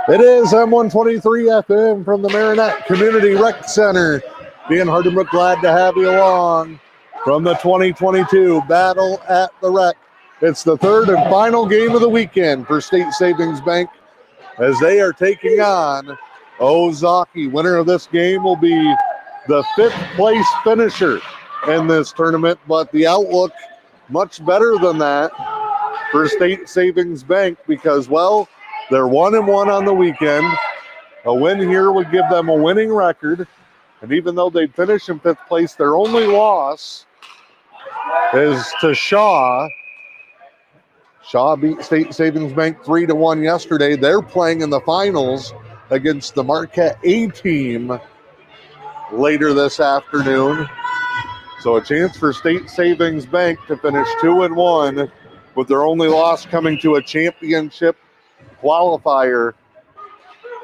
It is M123 FM from the Marinette Community Rec Center. Dan Hardenbrook, glad to have you along from the 2022 Battle at the Rec. It's the third and final game of the weekend for State Savings Bank as they are taking on Ozaukee. Winner of this game will be the fifth place finisher in this tournament, but the outlook much better than that for State Savings Bank because, well, they're 1-1 on the weekend. A win here would give them a winning record. And even though they finish in fifth place, their only loss is to Shaw. Shaw beat State Savings Bank 3-1 yesterday. They're playing in the finals against the Marquette A team later this afternoon. So a chance for State Savings Bank to finish 2-1 with their only loss coming to a championship qualifier.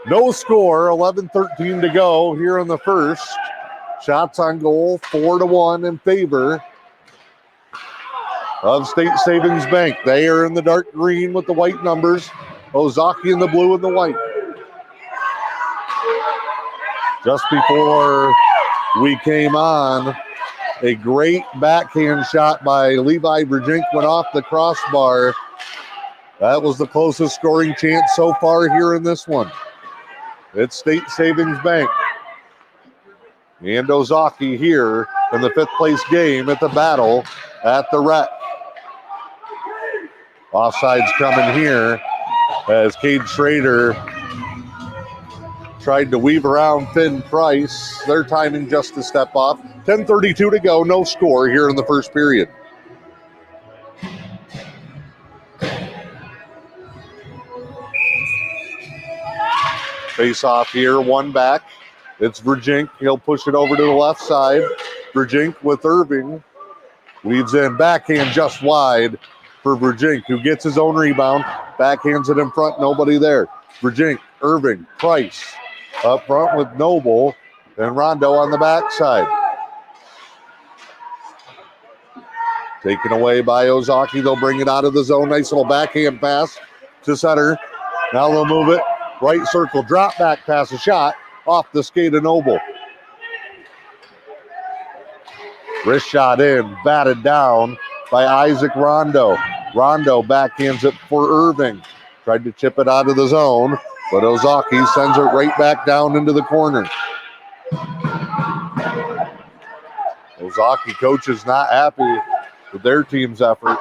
No score, 11-13 to go here in the first. Shots on goal, 4-1 in favor of State Savings Bank. They are in the dark green with the white numbers. Ozaukee in the blue and the white. Just before we came on, a great backhand shot by Levi Virgink went off the crossbar. That was the closest scoring chance so far here in this one. It's State Savings Bank and Ozaukee here in the fifth place game at the Battle at the Rec. Offsides coming here as Cade Schrader tried to weave around Finn Price. Their timing just a step off. 10:32 to go, no score here in the first period. Face off here, one back. It's Virgink. He'll push it over to the left side. Virgink with Irving. Weaves in, backhand just wide for Virgink, who gets his own rebound. Backhands it in front, nobody there. Virgink, Irving, Price. Up front with Noble and Rondo on the backside. Taken away by Ozaukee. They'll bring it out of the zone. Nice little backhand pass to center. Now they'll move it. Right circle, drop back pass, a shot off the skate of Noble. Wrist shot in, batted down by Isaac Rondo. Rondo backhands it for Irving. Tried to chip it out of the zone, but Ozaukee sends it right back down into the corner. Ozaukee coaches not happy with their team's effort.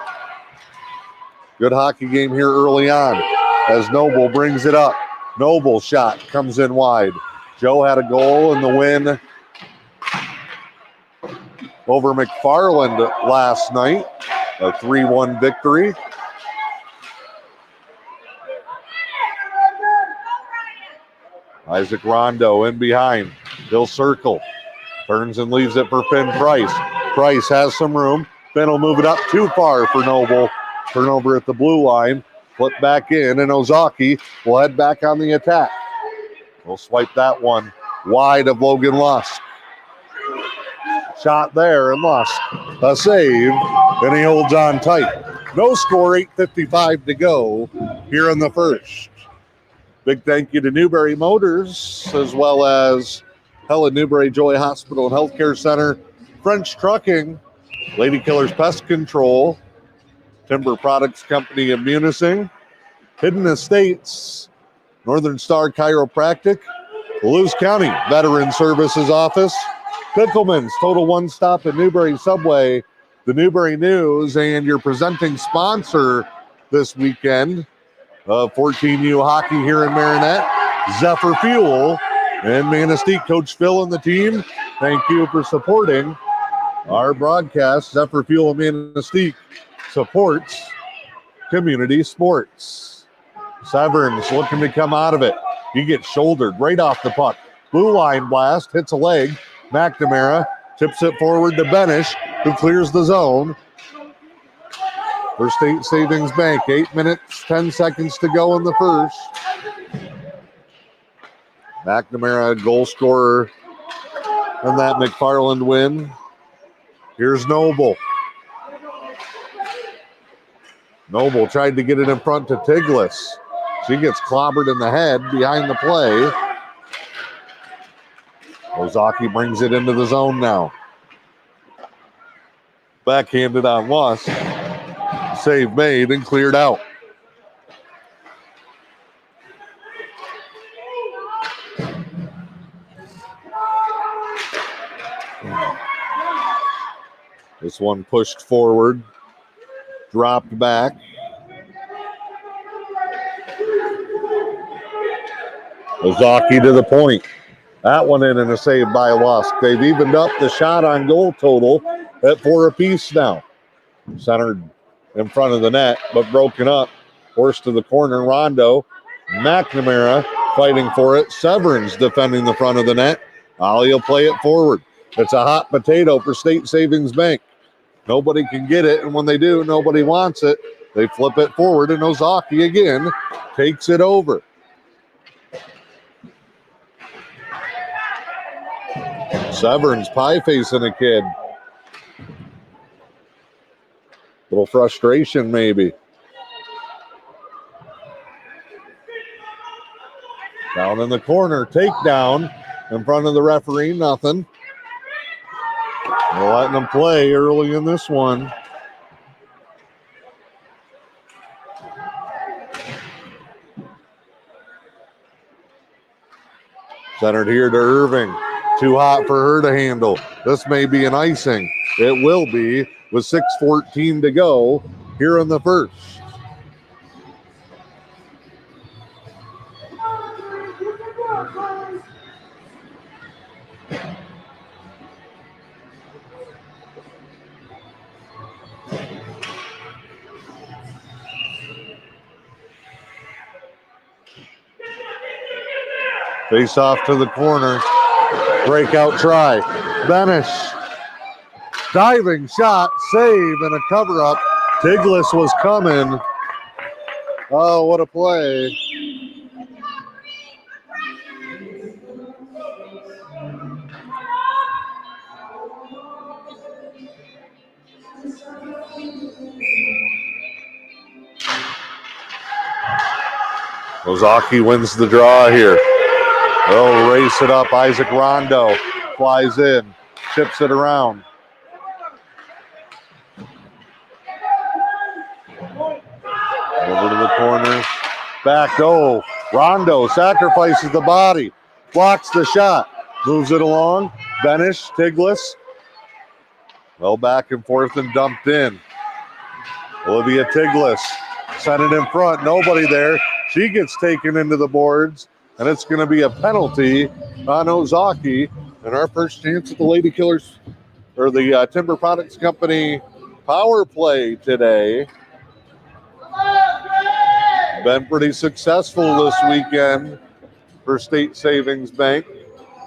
Good hockey game here early on as Noble brings it up. Noble shot comes in wide. Joe had a goal in the win over McFarland last night. A 3-1 victory. Isaac Rondo in behind. He'll circle. Turns and leaves it for Finn Price. Price has some room. Finn will move it up too far for Noble. Turnover at the blue line. Flip back in, and Ozaukee will head back on the attack. We'll swipe that one wide of Logan Lusk. Shot there, and Lusk a save, and he holds on tight. No score, 8:55 to go here in the first. Big thank you to Newberry Motors, as well as Helen Newberry Joy Hospital and Healthcare Center, French Trucking, Lady Killers Pest Control, Timber Products Company of Munising, Hidden Estates, Northern Star Chiropractic, Lewis County Veteran Services Office, Pickleman's Total One Stop at Newberry Subway, the Newberry News, and your presenting sponsor this weekend of 14U hockey here in Marinette, Zephyr Fuel, and Manistee. Coach Phil and the team, thank you for supporting our broadcast. Zephyr Fuel and Manistee supports community sports. Severns looking to come out of it. He gets shouldered right off the puck. Blue line blast, hits a leg. McNamara tips it forward to Benish, who clears the zone for State Savings Bank. 8 minutes, 10 seconds to go in the first. McNamara, goal scorer in that McFarland win. Here's Noble. Noble tried to get it in front to Tiglis. She gets clobbered in the head behind the play. Ozaukee brings it into the zone now. Backhanded on Lusk. Save made and cleared out. This one pushed forward, dropped back. Ozaukee to the point. That one in and a save by Lusk. They've evened up the shot on goal total at 4 apiece now. Centered in front of the net, but broken up. Forced to the corner, Rondo. McNamara fighting for it. Severns defending the front of the net. Ollie will play it forward. It's a hot potato for State Savings Bank. Nobody can get it, and when they do, nobody wants it. They flip it forward, and Ozaukee again takes it over. Severns pie-facing a kid. Little frustration, maybe. Down in the corner, takedown in front of the referee, nothing. They're letting them play early in this one. Centered here to Irving. Too hot for her to handle. This may be an icing. It will be with 6:14 to go here in the first. Face off to the corner. Breakout try. Benish. Diving shot. Save and a cover up. Tiglis was coming. Oh, what a play. Ozaukee wins the draw here. They'll race it up. Isaac Rondo flies in, chips it around. Over to the corner. Back, oh, Rondo sacrifices the body, blocks the shot, moves it along. Benish, Tiglis. Well, back and forth and dumped in. Olivia Tiglis sent it in front, nobody there. She gets taken into the boards, and it's going to be a penalty on Ozaukee. And our first chance at the Lady Killers, or the Timber Products Company power play today. Been pretty successful this weekend for State Savings Bank.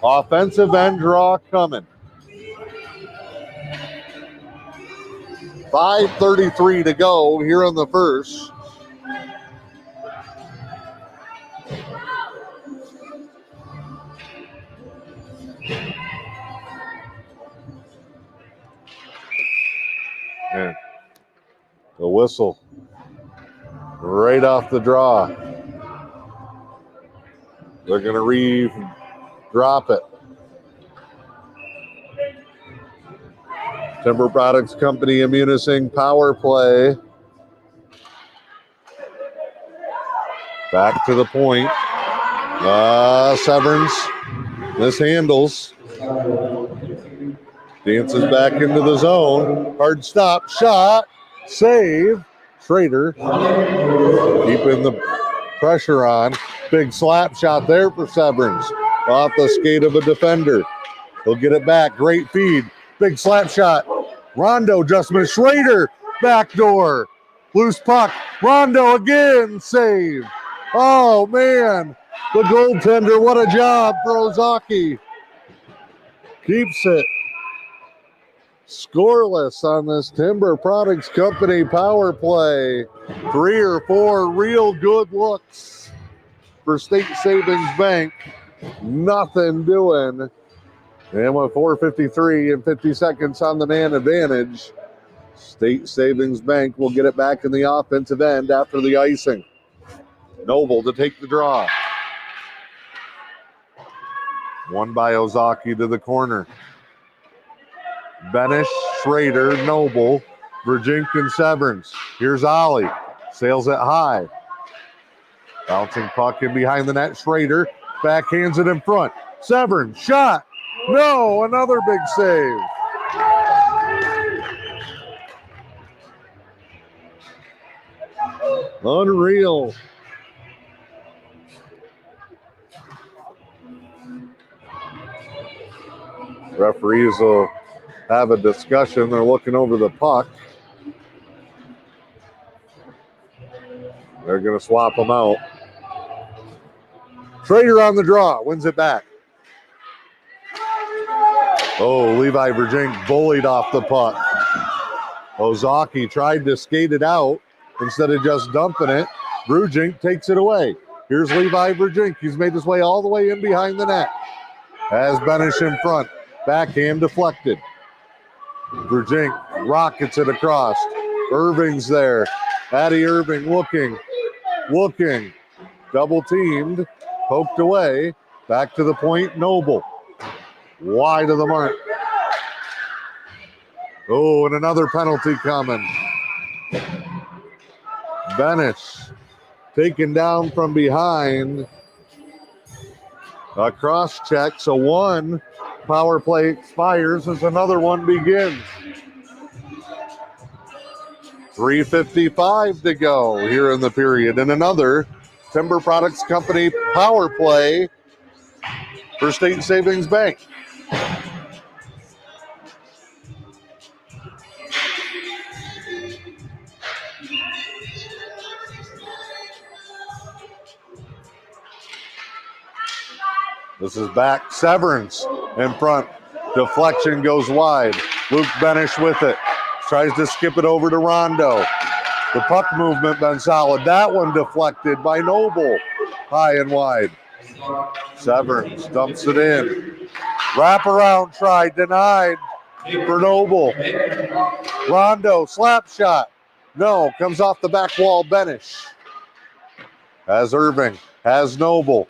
Offensive end draw coming. 5:33 to go here in the first. And the whistle right off the draw. They're going to re-drop it. Timber Products Company Immunising power play. Back to the point. Severns mishandles. Dances back into the zone. Hard stop. Shot. Save. Schrader keeping the pressure on. Big slap shot there for Severns. Off the skate of a defender. He'll get it back. Great feed. Big slap shot. Rondo just missed. Schrader. Backdoor. Loose puck. Rondo again. Save. Oh, man. The goaltender. What a job for Ozaukee. Keeps it scoreless on this Timber Products Company power play. 3 or 4 real good looks for State Savings Bank. Nothing doing. And with 4:53 and 50 seconds on the man advantage, State Savings Bank will get it back in the offensive end after the icing. Noble to take the draw. One by Ozaukee to the corner. Benish, Schrader, Noble, Virgink, and Severance. Here's Ollie. Sails it high. Bouncing puck in behind the net. Schrader backhands it in front. Severance, shot. No, another big save. Unreal. Referees will have a discussion. They're looking over the puck. They're going to swap them out. Schrader on the draw, wins it back. Oh, Levi Virgink bullied off the puck. Ozaukee tried to skate it out instead of just dumping it. Virgink takes it away. Here's Levi Virgink. He's made his way all the way in behind the net. Has Benish in front. Backhand deflected. Virgink rockets it across. Irving's there. Addie Irving looking. Double teamed. Poked away. Back to the point. Noble. Wide of the mark. Oh, and another penalty coming. Benish taken down from behind. A cross check. So one power play expires as another one begins. 3:55 to go here in the period. And another Timber Products Company power play for State Savings Bank. This is back. Severance in front. Deflection goes wide. Luke Benish with it. Tries to skip it over to Rondo. The puck movement been solid. That one deflected by Noble. High and wide. Severance dumps it in. Wraparound try denied for Noble. Rondo slap shot. No, comes off the back wall. Benish has Irving. Has Noble.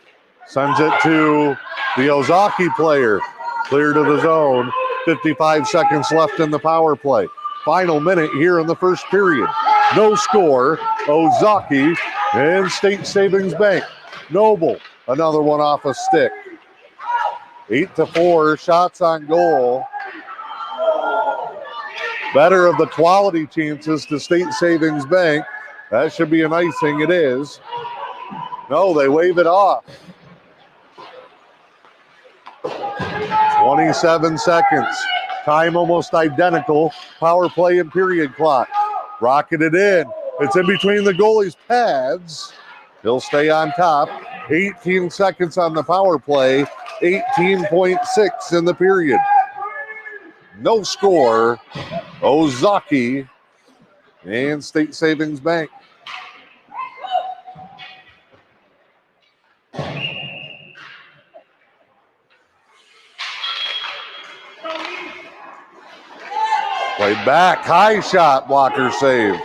Sends it to the Ozaukee player. Clear to the zone. 55 seconds left in the power play. Final minute here in the first period. No score. Ozaukee and State Savings Bank. Noble, another one off a stick. 8-4, shots on goal. Better of the quality chances to State Savings Bank. That should be an icing. It is. No, they wave it off. 27 seconds. Time almost identical. Power play and period clock. Rocketed in. It's in between the goalie's pads. He'll stay on top. 18 seconds on the power play. 18.6 in the period. No score. Ozaukee and State Savings Bank. Played back, high shot, blocker save.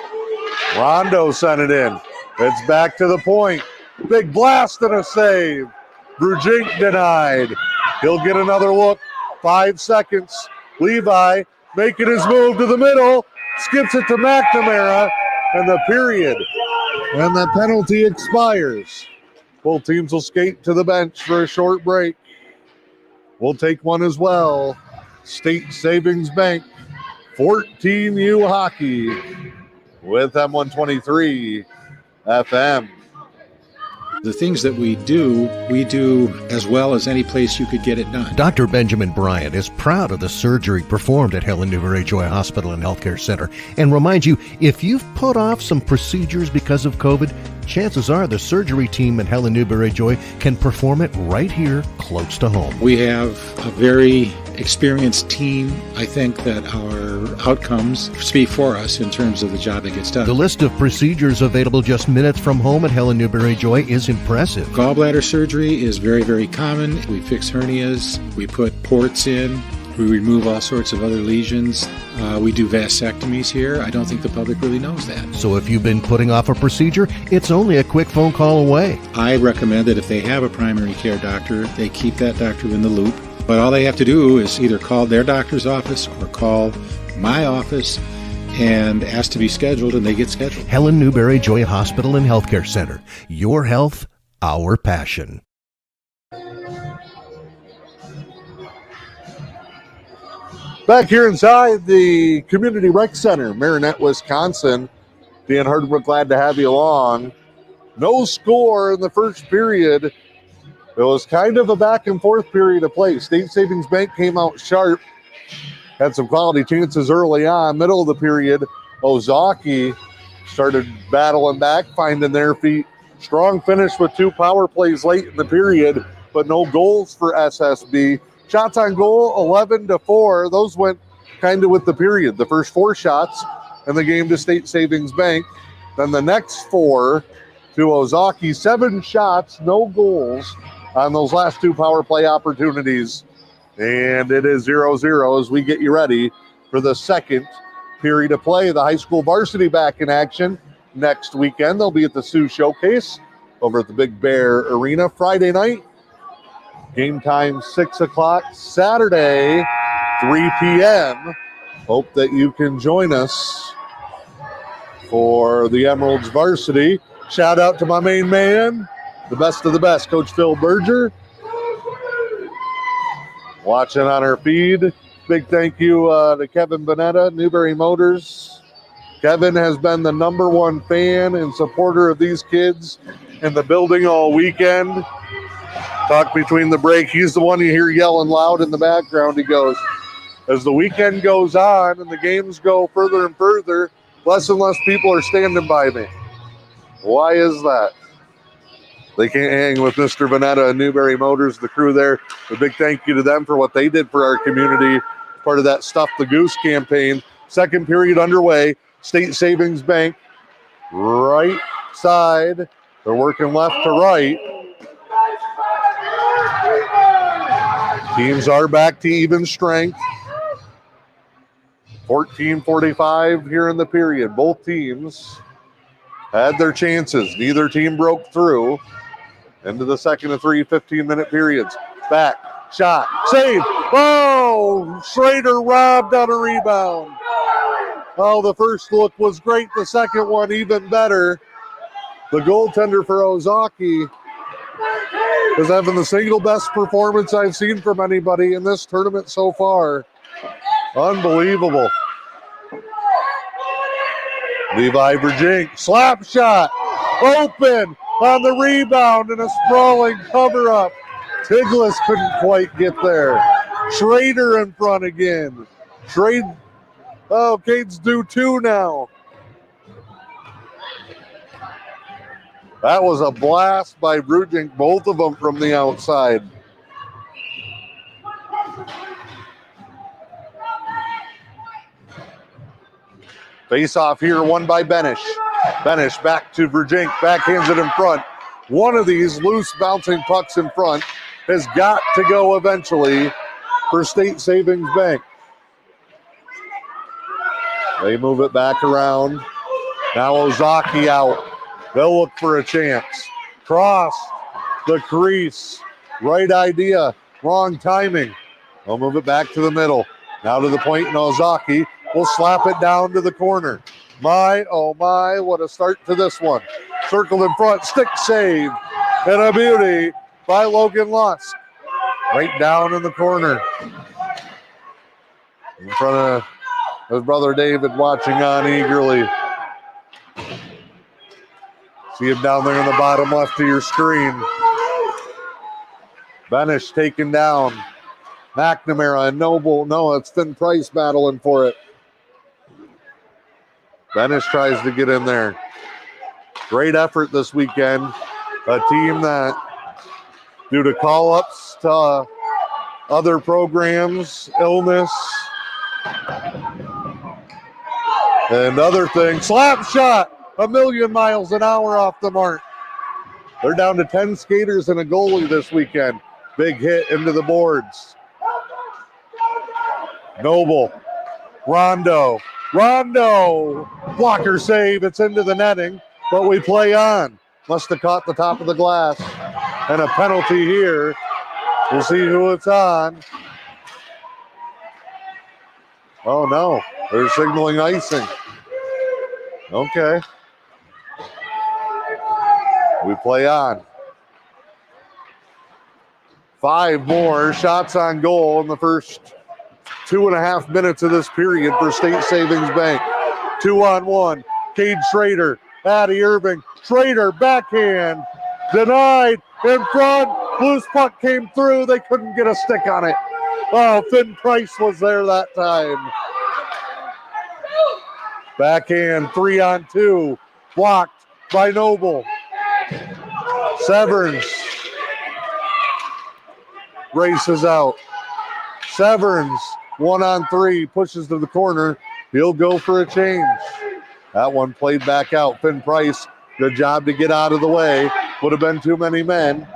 Rondo sent it in. It's back to the point. Big blast and a save. Virgink denied. He'll get another look. 5 seconds. Levi making his move to the middle. Skips it to McNamara. And the period. And the penalty expires. Both teams will skate to the bench for a short break. We'll take one as well. State Savings Bank. 14U hockey with M123 FM. The things that we do as well as any place you could get it done. Dr. Benjamin Bryant is proud of the surgery performed at Helen Newberry Joy Hospital and Healthcare Center and reminds you, if you've put off some procedures because of COVID, chances are the surgery team at Helen Newberry Joy can perform it right here close to home. We have a very experienced team. I think that our outcomes speak for us in terms of the job that gets done. The list of procedures available just minutes from home at Helen Newberry Joy is impressive. Gallbladder surgery is very, very common. We fix hernias. We put ports in. We remove all sorts of other lesions. We do vasectomies here. I don't think the public really knows that. So if you've been putting off a procedure, it's only a quick phone call away. I recommend that if they have a primary care doctor, they keep that doctor in the loop. But all they have to do is either call their doctor's office or call my office and ask to be scheduled, and they get scheduled. Helen Newberry Joy Hospital and Healthcare Center. Your health, our passion. Back here inside the Community Rec Center, Marinette, Wisconsin. Dan Hardwick, glad to have you along. No score in the first period. It was kind of a back and forth period of play. State Savings Bank came out sharp. Had some quality chances early on. Middle of the period, Ozaukee started battling back, finding their feet. Strong finish with 2 power plays late in the period, but no goals for SSB. Shots on goal, 11-4. Those went kind of with the period. The first 4 shots in the game to State Savings Bank. Then the next 4 to Ozaukee. 7 shots, no goals on those last 2 power play opportunities. And it is 0-0 as we get you ready for the second period of play. The high school varsity back in action next weekend. They'll be at the Sioux Showcase over at the Big Bear Arena Friday night. Game time 6 o'clock. Saturday, 3 p.m. Hope that you can join us for the Emeralds varsity. Shout out to my main man, the best of the best, Coach Phil Berger. Watching on our feed. Big thank you to Kevin Bonetta, Newberry Motors. Kevin has been the #1 fan and supporter of these kids in the building all weekend. Talk between the break. He's the one you hear yelling loud in the background. He goes, as the weekend goes on and the games go further and further, less and less people are standing by me. Why is that? They can't hang with Mr. Bonetta and Newberry Motors, the crew there. A big thank you to them for what they did for our community, part of that Stuff the Goose campaign. Second period underway. State Savings Bank, right side. They're working left to right. Teams are back to even strength. 14:45 here in the period. Both teams had their chances. Neither team broke through. Into the second of 3 15-minute periods. Back, shot, save. Oh, Schrader robbed on a rebound. Oh, the first look was great. The second one even better. The goaltender for Ozaukee is having the single best performance I've seen from anybody in this tournament so far. Unbelievable. Levi Virgink, slap shot, open on the rebound and a sprawling cover up. Tiglis couldn't quite get there. Schrader in front again. Cade's due 2 now. That was a blast by Virgink, both of them from the outside. Face off here, won by Benish. Benish back to Virgink, backhands it in front. One of these loose bouncing pucks in front has got to go eventually for State Savings Bank. They move it back around. Now Ozaukee out. They'll look for a chance. Cross the crease. Right idea, wrong timing. They'll move it back to the middle. Now to the point in Ozaukee. We'll slap it down to the corner. My, oh my, what a start to this one. Circled in front, stick save. And a beauty by Logan Lusk. Right down in the corner. In front of his brother David watching on eagerly. See him down there in the bottom left of your screen. Benish taken down. McNamara and Noble. No, it's Finn Price battling for it. Benish tries to get in there. Great effort this weekend. A team that, due to call-ups to other programs, illness, and other things. Slap shot, 1,000,000 miles an hour off the mark. They're down to 10 skaters and a goalie this weekend. Big hit into the boards. Noble. Rondo. Blocker save. It's into the netting, but we play on. Must have caught the top of the glass. And a penalty here. We'll see who it's on. Oh, no. They're signaling icing. Okay. We play on. 5 more shots on goal in the first 2.5 minutes of this period for State Savings Bank. 2-on-1. Cade Schrader. Addie Irving. Schrader backhand. Denied. In front. Loose puck came through. They couldn't get a stick on it. Oh, Finn Price was there that time. Backhand 3-on-2. Blocked by Noble. Severns races out. Severns 1-on-3 pushes to the corner. He'll go for a change. That one played back out. Finn Price, good job to get out of the way. Would have been too many men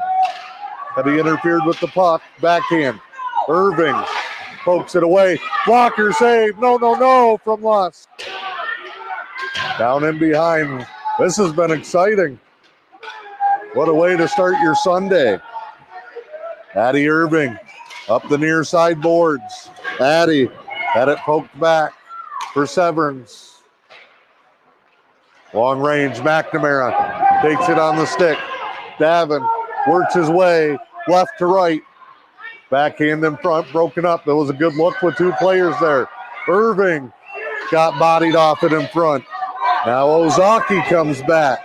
had he interfered with the puck. Backhand. Irving pokes it away. Blocker save. No from Lusk. Down in behind. This has been exciting. What a way to start your Sunday. Addie Irving up the near side boards. Addie had it poked back for Severns. Long range, McNamara takes it on the stick. Davin works his way left to right. Backhand in front, broken up. There was a good look with 2 players there. Irving got bodied off it in front. Now Ozaukee comes back.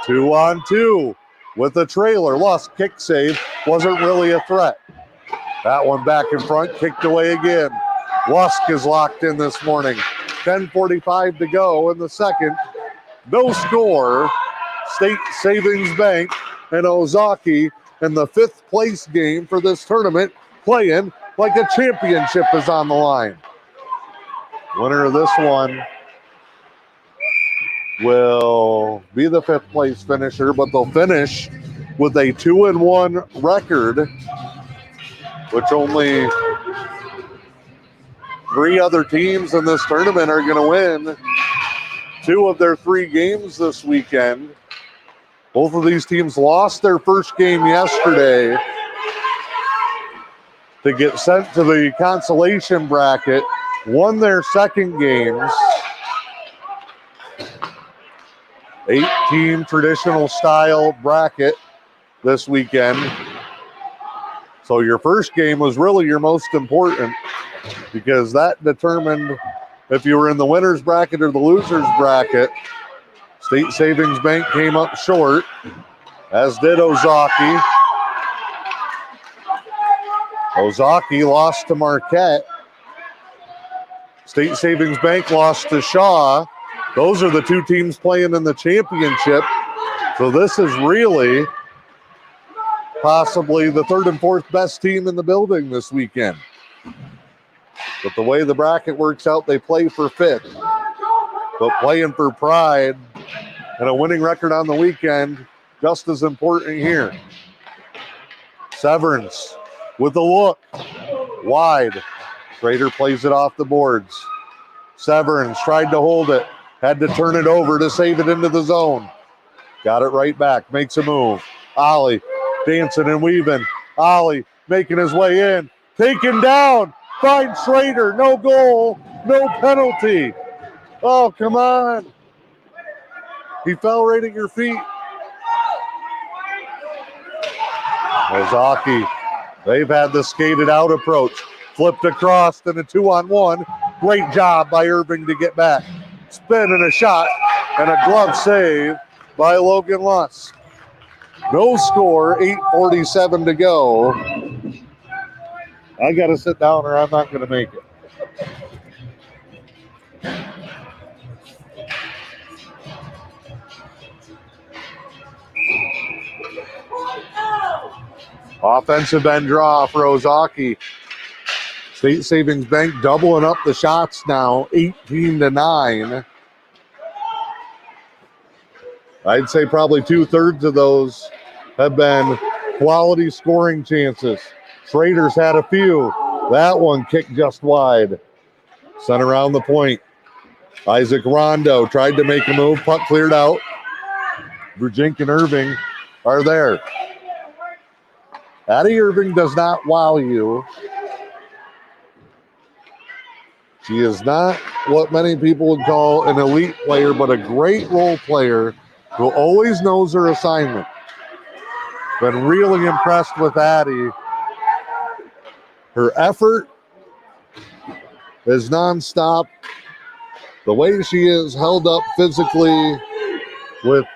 2-on-2 with a trailer. Lusk kick save. Wasn't really a threat. That one back in front, kicked away again. Lusk is locked in this morning. 10:45 to go in the second. No score. State Savings Bank and Ozaukee in the 5th place game for this tournament, playing like a championship is on the line. Winner of this one will be the 5th place finisher, but they'll finish with a 2-1 record, which only 3 other teams in this tournament are going to win 2 of their 3 games this weekend. Both of these teams lost their first game yesterday to get sent to the consolation bracket, won their second games. 8-team traditional style bracket this weekend. So your first game was really your most important because that determined if you were in the winner's bracket or the loser's bracket. State Savings Bank came up short, as did Ozaukee. Ozaukee lost to Marquette. State Savings Bank lost to Shaw. Those are the 2 teams playing in the championship. So this is really possibly the 3rd and 4th best team in the building this weekend. But the way the bracket works out, they play for 5th. But playing for pride and a winning record on the weekend, just as important here. Severns with a look. Wide. Schrader plays it off the boards. Severns tried to hold it. Had to turn it over to save it into the zone. Got it right back. Makes a move. Ollie dancing and weaving. Ollie making his way in. Taken down. Finds Schrader. No goal. No penalty. Oh, come on. He fell right at your feet. Ozaukee, they've had the skated out approach. Flipped across in a 2-on-1. Great job by Irving to get back. Spin and a shot and a glove save by Logan Lusk. No score, 8:47 to go. I got to sit down or I'm not going to make it. Offensive end draw for Ozaukee. State Savings Bank doubling up the shots now, 18-9. I'd say probably 2/3 of those have been quality scoring chances. Schrader's had a few. That one kicked just wide. Sent around the point. Isaac Rondo tried to make a move. Puck cleared out. Virgink and Irving are there. Addie Irving does not wow you. She is not what many people would call an elite player, but a great role player who always knows her assignment. Been really impressed with Addie. Her effort is nonstop. The way she is held up physically with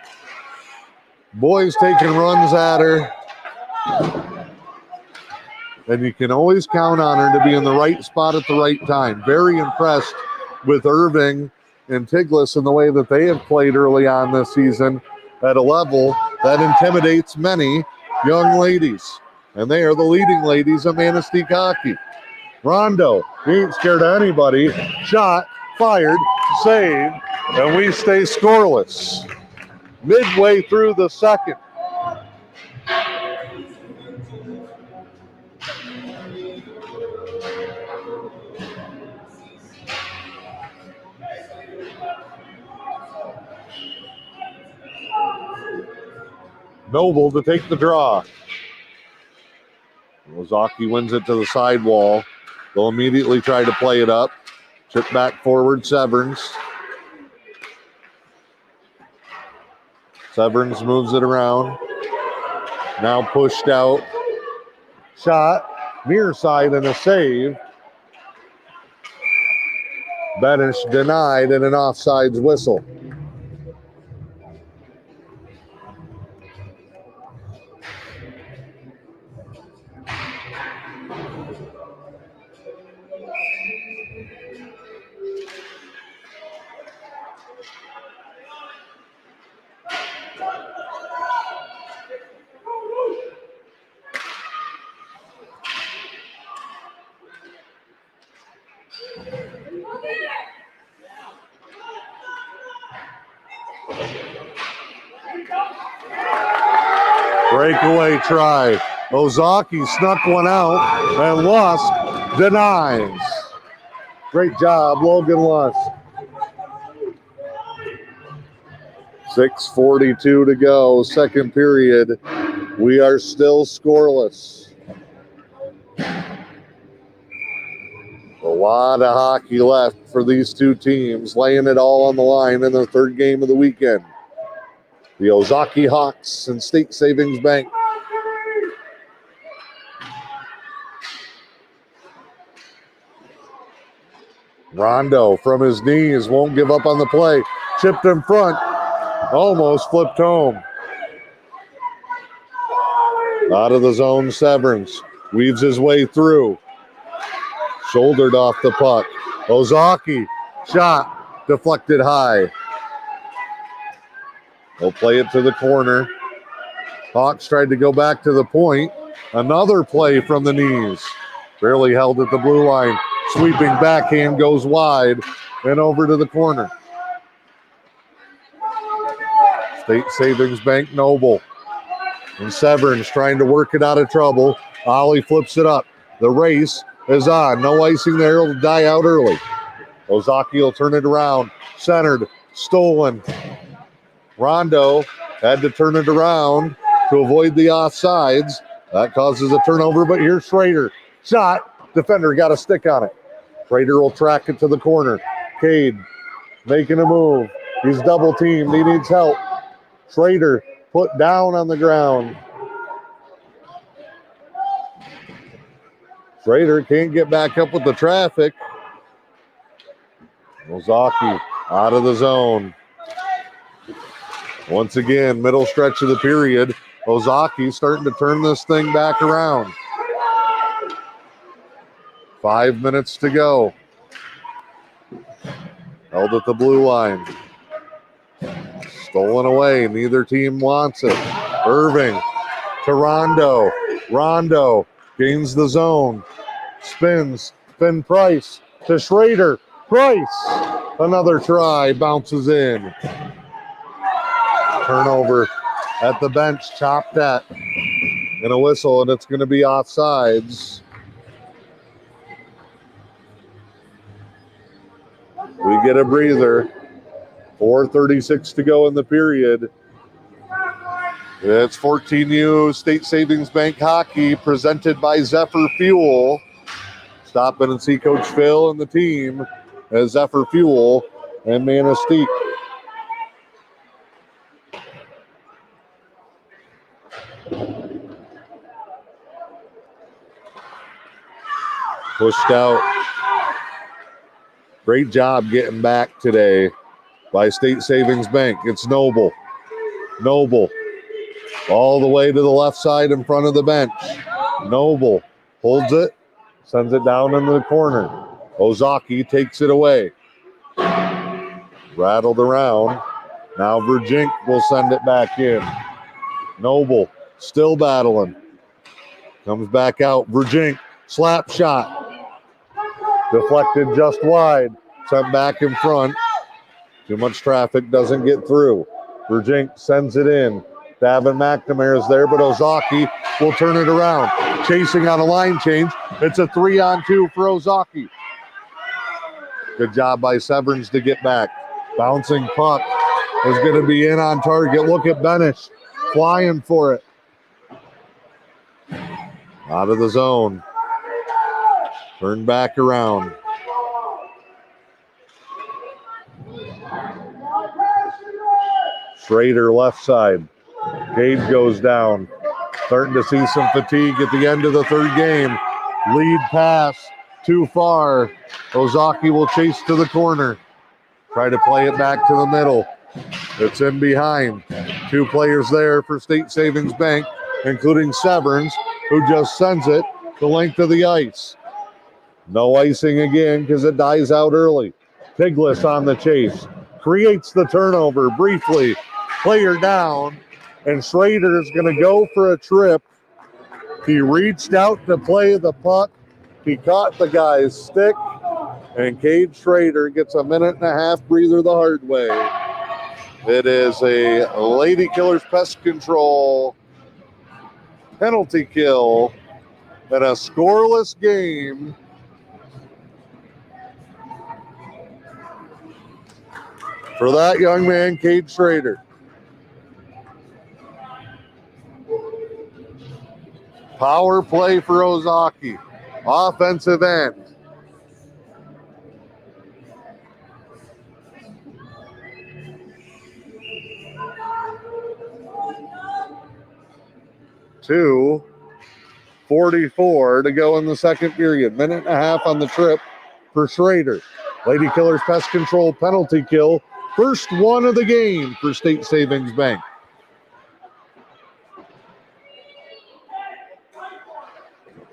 boys taking runs at her. And you can always count on her to be in the right spot at the right time. Very impressed with Irving and Tiglis and the way that they have played early on this season at a level that intimidates many young ladies. And they are the leading ladies of Manistee hockey. Rondo, he ain't scared of anybody. Shot, fired, saved, and we stay scoreless. Midway through the second. Noble to take the draw. Ozaukee wins it to the sidewall. They'll immediately try to play it up. Chip back forward, Severns. Severns moves it around. Now pushed out. Shot, near side and a save. Benish denied and an offsides whistle. Breakaway try. Ozaukee snuck one out, and Lusk denies. Great job, Logan Lusk. 6:42 to go, second period. We are still scoreless. A lot of hockey left for these two teams, laying it all on the line in their third game of the weekend. The Ozaukee Hawks and State Savings Bank. Rondo from his knees, won't give up on the play. Chipped in front, almost flipped home. Out of the zone, Severns weaves his way through. Shouldered off the puck. Ozaukee, shot, deflected high. They'll play it to the corner. Hawks tried to go back to the point. Another play from the knees. Barely held at the blue line. Sweeping backhand goes wide and over to the corner. State Savings Bank Noble. And Severns trying to work it out of trouble. Ollie flips it up. The race is on. No icing there. It'll die out early. Ozaukee will turn it around. Centered. Stolen. Rondo had to turn it around to avoid the offsides. That causes a turnover, but here's Schrader. Shot. Defender got a stick on it. Schrader will track it to the corner. Cade making a move. He's double teamed. He needs help. Schrader put down on the ground. Schrader can't get back up with the traffic. Ozaukee out of the zone. Once again, middle stretch of the period. Ozaukee starting to turn this thing back around. 5 minutes to go. Held at the blue line. Stolen away. Neither team wants it. Irving to Rondo. Rondo gains the zone. Spins. Finn Price to Schrader. Price. Another try. Bounces in. Turnover at the bench. Chopped at. And a whistle, and it's going to be offsides. We get a breather. 4:36 to go in the period. It's 14U State Savings Bank Hockey presented by Zephyr Fuel. Stop in and see Coach Phil and the team as Zephyr Fuel and Manistee. Pushed out. Great job getting back today by State Savings Bank. It's Noble. Noble all the way to the left side in front of the bench. Noble holds it, sends it down into the corner. Ozaukee takes it away. Rattled around. Now Virgink will send it back in. Noble still battling. Comes back out. Virgink, slap shot. Deflected just wide. Sent back in front. Too much traffic, doesn't get through. Virgink sends it in. Davin McNamara is there, but Ozaukee will turn it around. Chasing on a line change. It's a 3-on-2 for Ozaukee. Good job by Severns to get back. Bouncing puck is going to be in on target. Look at Benish flying for it. Out of the zone. Turn back around. Schrader left side. Cage goes down. Starting to see some fatigue at the end of the third game. Lead pass too far. Ozaukee will chase to the corner. Try to play it back to the middle. It's in behind. Two players there for State Savings Bank, including Severns, who just sends it the length of the ice. No icing again because it dies out early. Tiglis on the chase. Creates the turnover briefly. Player down. And Schrader is going to go for a trip. He reached out to play the puck. He caught the guy's stick. And Cade Schrader gets a 1.5-minute breather the hard way. It is a Lady Killers Pest Control penalty kill in a scoreless game. For that young man, Cade Schrader. Power play for Ozaukee. Offensive end. .2:44 to go in the second period. 1.5 minutes on the trip for Schrader. Lady Killers Pest Control penalty kill. First one of the game for State Savings Bank.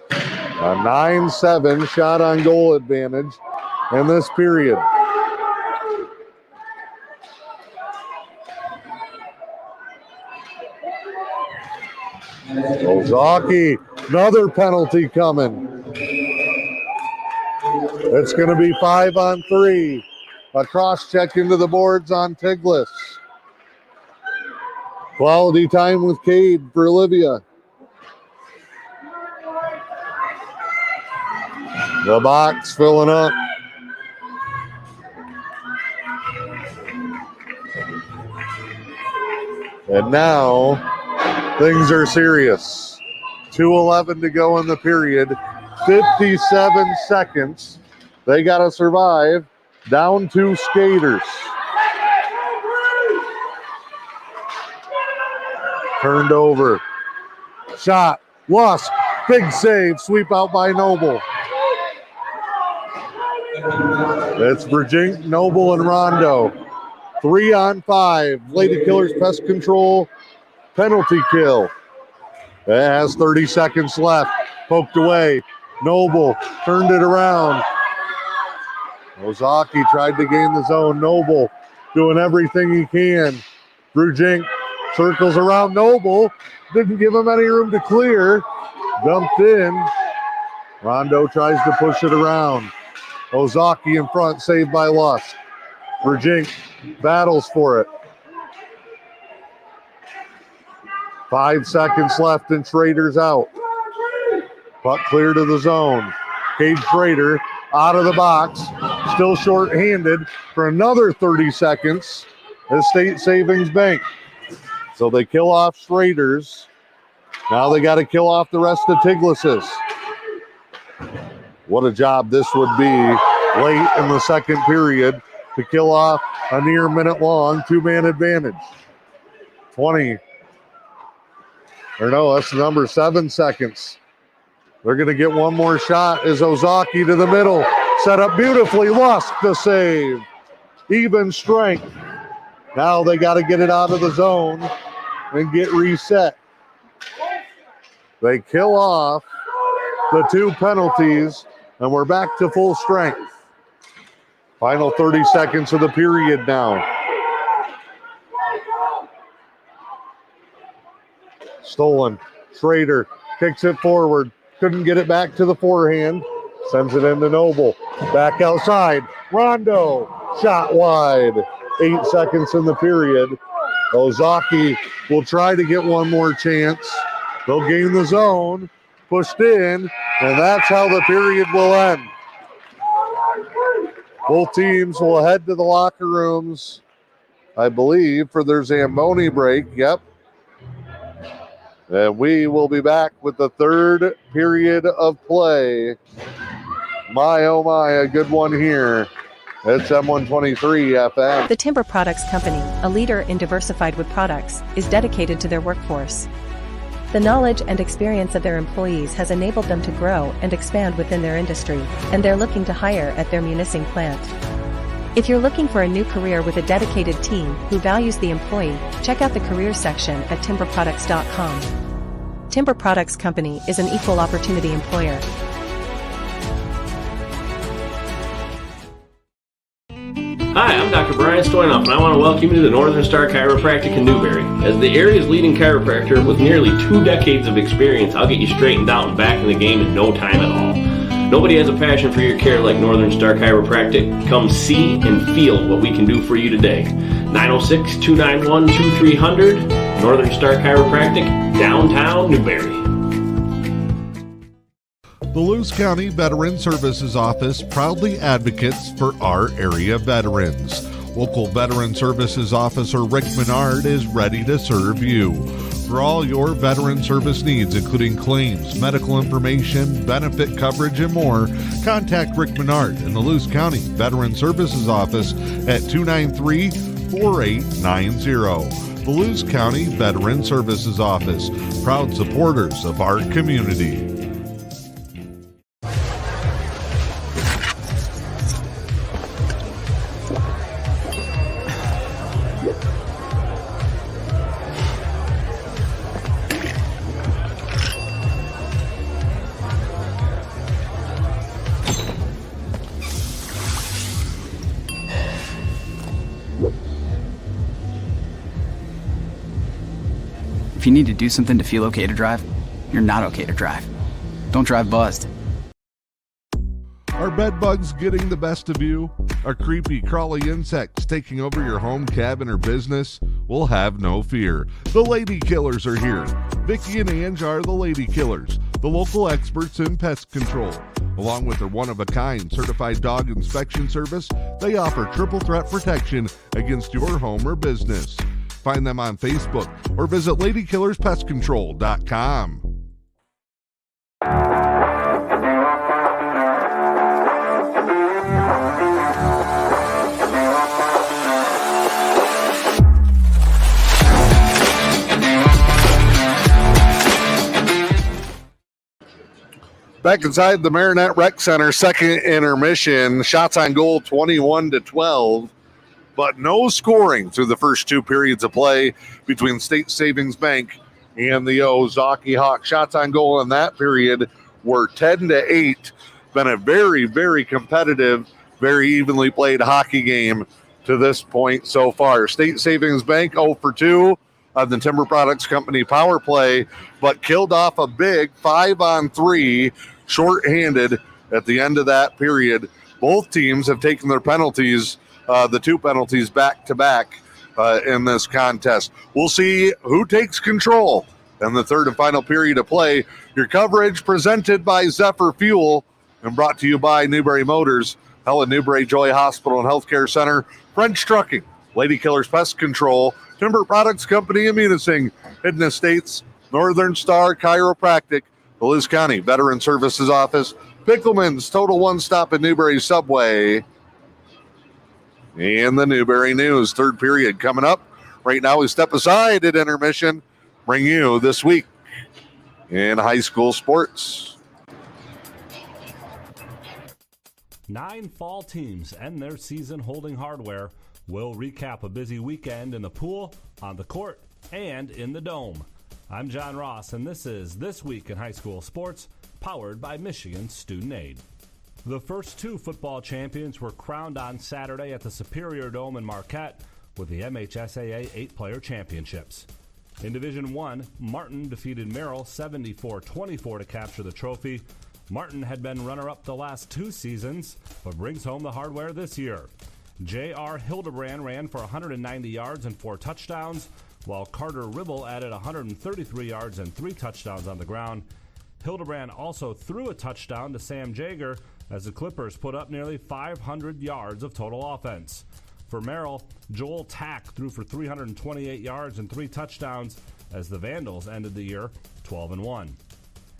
A 9-7 shot on goal advantage in this period. Ozaukee, another penalty coming. It's going to be 5-on-3. A cross check into the boards on Tiglis. Quality time with Cade for Olivia. The box filling up. And now things are serious. 2:11 to go in the period. 57 seconds. They got to survive. Down 2 skaters. Turned over. Shot. Lost. Big save. Sweep out by Noble. It's Virgink, Noble, and Rondo. 3-on-5. Lady Killers Pest Control penalty kill. It has 30 seconds left. Poked away. Noble turned it around. Ozaukee tried to gain the zone. Noble doing everything he can. Virgink circles around Noble. Didn't give him any room to clear. Dumped in. Rondo tries to push it around. Ozaukee in front, saved by Lusk. Virgink battles for it. 5 seconds left and Schrader's out. Puck clear to the zone. Cade Schrader out of the box. still short-handed for another 30 seconds as State Savings Bank. So they kill off Schrader's. Now they got to kill off the rest of Tiglas's. What a job this would be late in the second period to kill off a near minute-long two-man advantage. 20. Or no, that's the number, 7 seconds. They're going to get one more shot as Ozaukee to the middle. Set up beautifully, lost the save. Even strength. Now they got to get it out of the zone and get reset. They kill off the 2 penalties, and we're back to full strength. Final 30 seconds of the period now. Stolen. Schrader kicks it forward. Couldn't get it back to the forehand. Sends it into Noble. Back outside. Rondo. Shot wide. 8 seconds in the period. Ozaukee will try to get one more chance. They'll gain the zone. Pushed in. And that's how the period will end. Both teams will head to the locker rooms, I believe, for their Zamboni break. Yep. And we will be back with the third period of play. My, oh my, a good one here. It's M123 FM. The Timber Products Company, a leader in diversified wood products, is dedicated to their workforce. The knowledge and experience of their employees has enabled them to grow and expand within their industry, and they're looking to hire at their Munising plant. If you're looking for a new career with a dedicated team who values the employee, check out the careers section at timberproducts.com. Timber Products Company is an equal opportunity employer. Hi, I'm Dr. Brian Stoynoff, and I want to welcome you to the Northern Star Chiropractic in Newberry. As the area's leading chiropractor with nearly 2 decades of experience, I'll get you straightened out and back in the game in no time at all. Nobody has a passion for your care like Northern Star Chiropractic. Come see and feel what we can do for you today. 906-291-2300, Northern Star Chiropractic, downtown Newberry. The Lewis County Veteran Services Office proudly advocates for our area veterans. Local Veteran Services Officer Rick Menard is ready to serve you. For all your veteran service needs, including claims, medical information, benefit coverage, and more, contact Rick Menard in the Lewis County Veteran Services Office at 293-4890. The Lewis County Veteran Services Office, proud supporters of our community. If you need to do something to feel okay to drive, you're not okay to drive. Don't drive buzzed. Are bed bugs getting the best of you? Are creepy, crawly insects taking over your home, cabin, or business? Well, have no fear. The Lady Killers are here. Vicki and Ange are the Lady Killers, the local experts in pest control. Along with their one-of-a-kind certified dog inspection service, they offer triple threat protection against your home or business. Find them on Facebook or visit LadyKillersPestControl.com. Back inside the Marinette Rec Center, second intermission. Shots on goal 21-12. But no scoring through the first 2 periods of play between State Savings Bank and the Ozaukee Hawks. Shots on goal in that period were 10-8. Been a very, very competitive, very evenly played hockey game to this point so far. State Savings Bank 0 for 2 on the Timber Products Company power play, but killed off a big 5-on-3 shorthanded at the end of that period. Both teams have taken their penalties, the 2 penalties back-to-back in this contest. We'll see who takes control in the third and final period of play. Your coverage presented by Zephyr Fuel and brought to you by Newberry Motors. Helen Newberry Joy Hospital and Healthcare Center, French Trucking, Lady Killers Pest Control, Timber Products Company in Munising, Hidden Estates, Northern Star Chiropractic, the Liz County Veteran Services Office, Pickleman's Total One Stop at Newberry Subway, and the Newberry News. Third period coming up. Right now we step aside at intermission, bring you this week in high school sports. 9 fall teams end their season holding hardware. We'll recap a busy weekend in the pool, on the court, and in the dome. I'm John Ross, and this is This Week in High School Sports, powered by Michigan Student Aid. The first 2 football champions were crowned on Saturday at the Superior Dome in Marquette with the MHSAA 8-player championships. In Division I, Martin defeated Merrill 74-24 to capture the trophy. Martin had been runner-up the last 2 seasons, but brings home the hardware this year. J.R. Hildebrand ran for 190 yards and 4 touchdowns, while Carter Ribble added 133 yards and 3 touchdowns on the ground. Hildebrand also threw a touchdown to Sam Jaeger as the Clippers put up nearly 500 yards of total offense. For Merrill, Joel Tack threw for 328 yards and 3 touchdowns as the Vandals ended the year 12-1.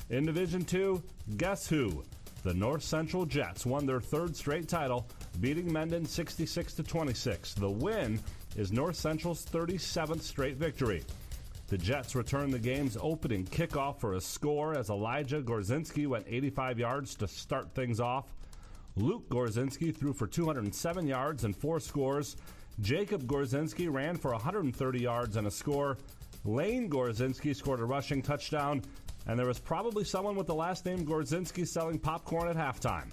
In Division II, guess who? The North Central Jets won their 3rd straight title, beating Mendon 66-26. The win is North Central's 37th straight victory. The Jets returned the game's opening kickoff for a score as Elijah Gorzinski went 85 yards to start things off. Luke Gorzinski threw for 207 yards and 4 scores. Jacob Gorzinski ran for 130 yards and a score. Lane Gorzinski scored a rushing touchdown, and there was probably someone with the last name Gorzinski selling popcorn at halftime.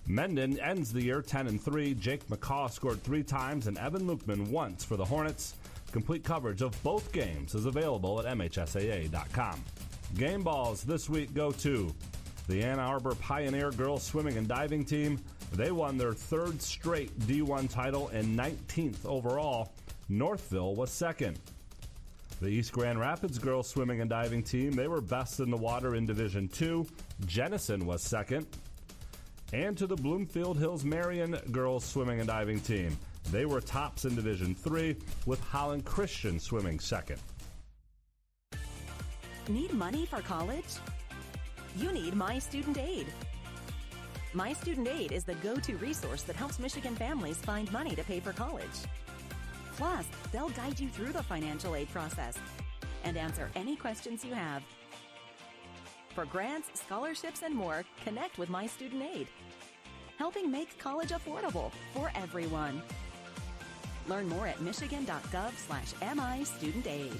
Mendon ends the year 10-3. Jake McCaw scored 3 times and Evan Lukeman once for the Hornets. Complete coverage of both games is available at MHSAA.com. Game balls this week go to the Ann Arbor Pioneer girls swimming and diving team. They won their 3rd straight D1 title and 19th overall. Northville was 2nd. The East Grand Rapids girls swimming and diving team, they were best in the water in Division II. Jennison was 2nd. And to the Bloomfield Hills Marion girls swimming and diving team, they were tops in Division III, with Holland Christian swimming 2nd. Need money for college? You need My Student Aid. My Student Aid is the go-to resource that helps Michigan families find money to pay for college. Plus, they'll guide you through the financial aid process and answer any questions you have. For grants, scholarships, and more, connect with My Student Aid, helping make college affordable for everyone. Learn more at michigan.gov/MIStudentAid.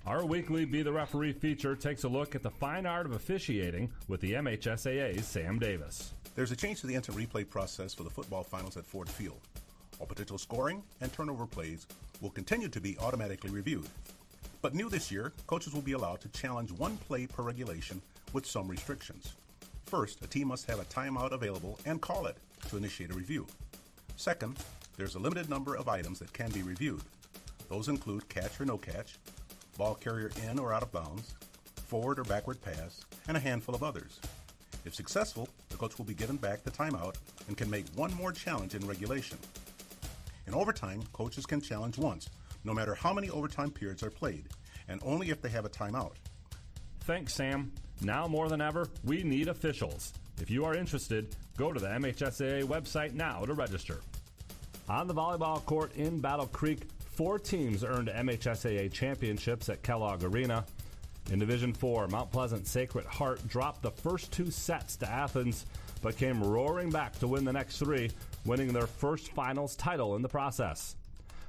Our weekly Be the Referee feature takes a look at the fine art of officiating with the MHSAA's Sam Davis. There's a change to the instant replay process for the football finals at Ford Field. All potential scoring and turnover plays will continue to be automatically reviewed. But new this year, coaches will be allowed to challenge 1 play per regulation with some restrictions. First, a team must have a timeout available and call it to initiate a review. Second, there's a limited number of items that can be reviewed. Those include catch or no catch, ball carrier in or out of bounds, forward or backward pass, and a handful of others. If successful, the coach will be given back the timeout and can make 1 more challenge in regulation. In overtime, coaches can challenge once, no matter how many overtime periods are played, and only if they have a timeout. Thanks, Sam. Now more than ever, we need officials. If you are interested, go to the MHSAA website now to register. On the volleyball court in Battle Creek, 4 teams earned MHSAA championships at Kellogg Arena. In Division IV, Mount Pleasant Sacred Heart dropped the first 2 sets to Athens, but came roaring back to win the next 3, winning their first finals title in the process.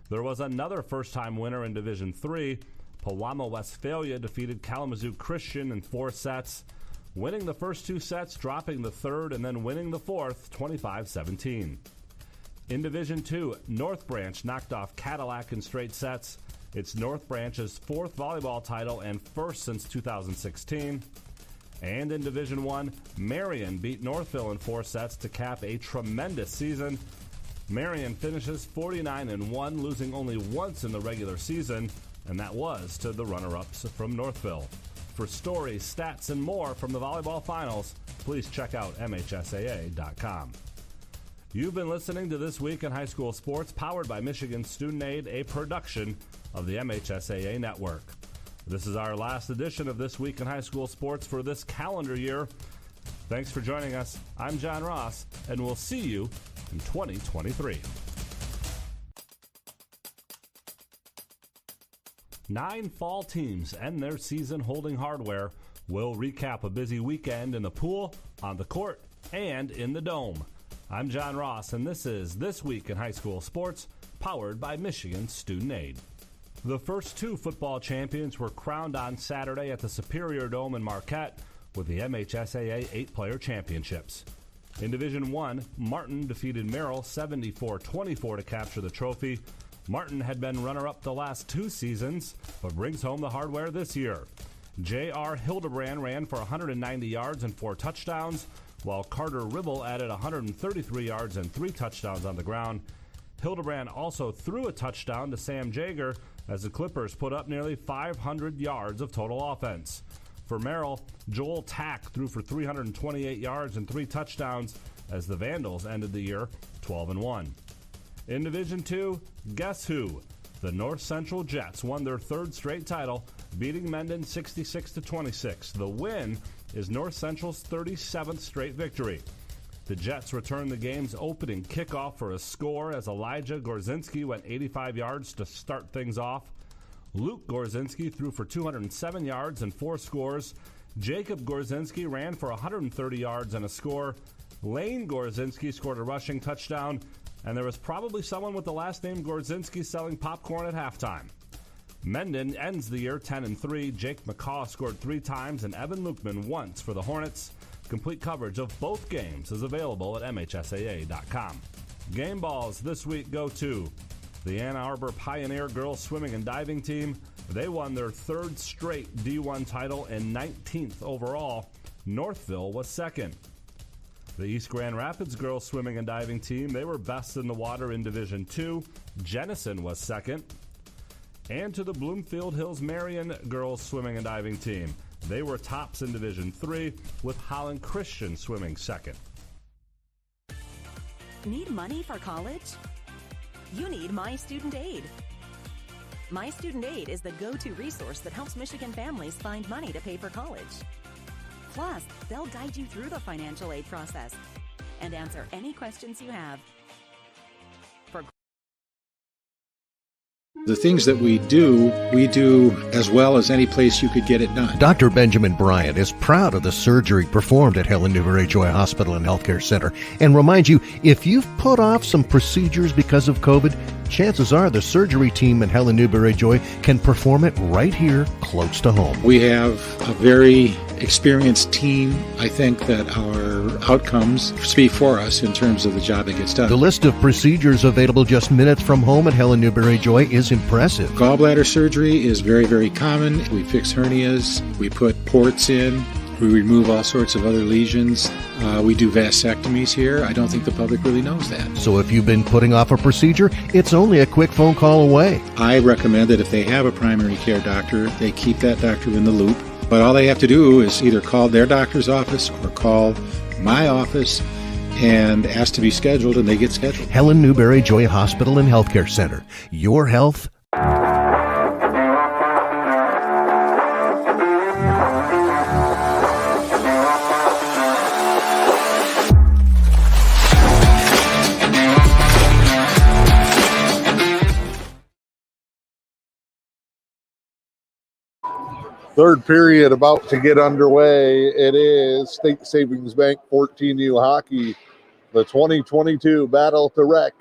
There was another first-time winner in Division III. Pewamo Westphalia defeated Kalamazoo Christian in 4 sets, winning the first 2 sets, dropping the third, and then winning the fourth, 25-17. In Division II, North Branch knocked off Cadillac in straight sets. It's North Branch's 4th volleyball title and first since 2016. And in Division I, Marion beat Northville in 4 sets to cap a tremendous season. Marion finishes 49-1, losing only once in the regular season. and that was to the runner-ups from Northville. For stories, stats, and more from the volleyball finals, please check out MHSAA.com. You've been listening to This Week in High School Sports, powered by Michigan Student Aid, a production of the MHSAA Network. This is our last edition of This Week in High School Sports for this calendar year. Thanks for joining us. I'm John Ross, and we'll see you in 2023. 9 fall teams end their season holding hardware. We'll recap a busy weekend in the pool, on the court, and in the dome. I'm John Ross, and this is This Week in High School Sports, powered by Michigan Student Aid. The first 2 football champions were crowned on Saturday at the Superior Dome in Marquette with the MHSAA 8-player championships. In Division I, Martin defeated Merrill 74-24 to capture the trophy. Martin had been runner-up the last 2 seasons, but brings home the hardware this year. J.R. Hildebrand ran for 190 yards and 4 touchdowns, while Carter Ribble added 133 yards and 3 touchdowns on the ground. Hildebrand also threw a touchdown to Sam Jager as the Clippers put up nearly 500 yards of total offense. For Merrill, Joel Tack threw for 328 yards and 3 touchdowns as the Vandals ended the year 12-1. In Division II, guess who? The North Central Jets won their 3rd straight title, beating Mendon 66-26. The win is North Central's 37th straight victory. The Jets returned the game's opening kickoff for a score as Elijah Gorzinski went 85 yards to start things off. Luke Gorzinski threw for 207 yards and 4 scores. Jacob Gorzinski ran for 130 yards and a score. Lane Gorzinski scored a rushing touchdown, and there was probably someone with the last name Gorzinski selling popcorn at halftime. Mendon ends the year 10-3. Jake McCaw scored 3 times and Evan Lukeman once for the Hornets. Complete coverage of both games is available at MHSAA.com. Game balls this week go to the Ann Arbor Pioneer girls swimming and diving team. They won their 3rd straight D1 title and 19th overall. Northville was 2nd. The East Grand Rapids girls swimming and diving team, they were best in the water in Division II. Jennison was 2nd. And to the Bloomfield Hills Marion girls swimming and diving team, they were tops in Division III, with Holland Christian swimming 2nd. Need money for college? You need My Student Aid. My Student Aid is the go-to resource that helps Michigan families find money to pay for college. Plus, they'll guide you through the financial aid process and answer any questions you have. The things that we do as well as any place you could get it done. Dr. Benjamin Bryant is proud of the surgery performed at Helen Newberry Joy Hospital and Healthcare Center and reminds you, if you've put off some procedures because of COVID, chances are the surgery team at Helen Newberry Joy can perform it right here close to home. We have a very experienced team. I think that our outcomes speak for us in terms of the job that gets done. The list of procedures available just minutes from home at Helen Newberry Joy is impressive. Gallbladder surgery is very, very common. We fix hernias. We put ports in. We remove all sorts of other lesions. We do vasectomies here. I don't think the public really knows that. So if you've been putting off a procedure, it's only a quick phone call away. I recommend that if they have a primary care doctor, they keep that doctor in the loop. But all they have to do is either call their doctor's office or call my office and ask to be scheduled, and they get scheduled. Helen Newberry Joy Hospital and Healthcare Center. Your health. Third period about to get underway. It is State Savings Bank 14U Hockey, the 2022 Battle to Wreck.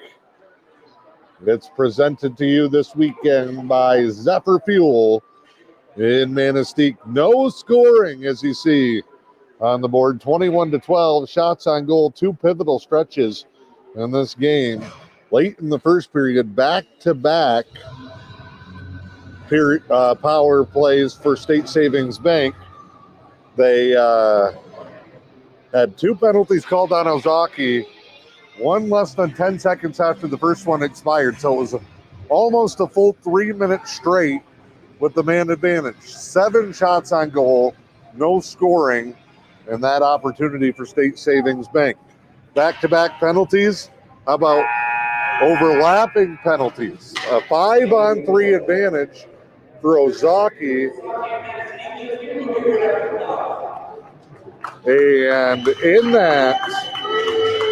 It's presented to you this weekend by Zephyr Fuel in Manistee. No scoring, as you see on the board. 21-12, shots on goal, 2 pivotal stretches in this game. Late in the first period, back-to-back power plays for State Savings Bank. They had 2 penalties called on Ozaukee, one less than 10 seconds after the first one expired. So it was almost a full 3 minutes straight with the man advantage. 7 shots on goal, no scoring, and that opportunity for State Savings Bank. Back-to-back penalties. How about overlapping penalties? A 5-on-3 advantage for Ozaukee. And in that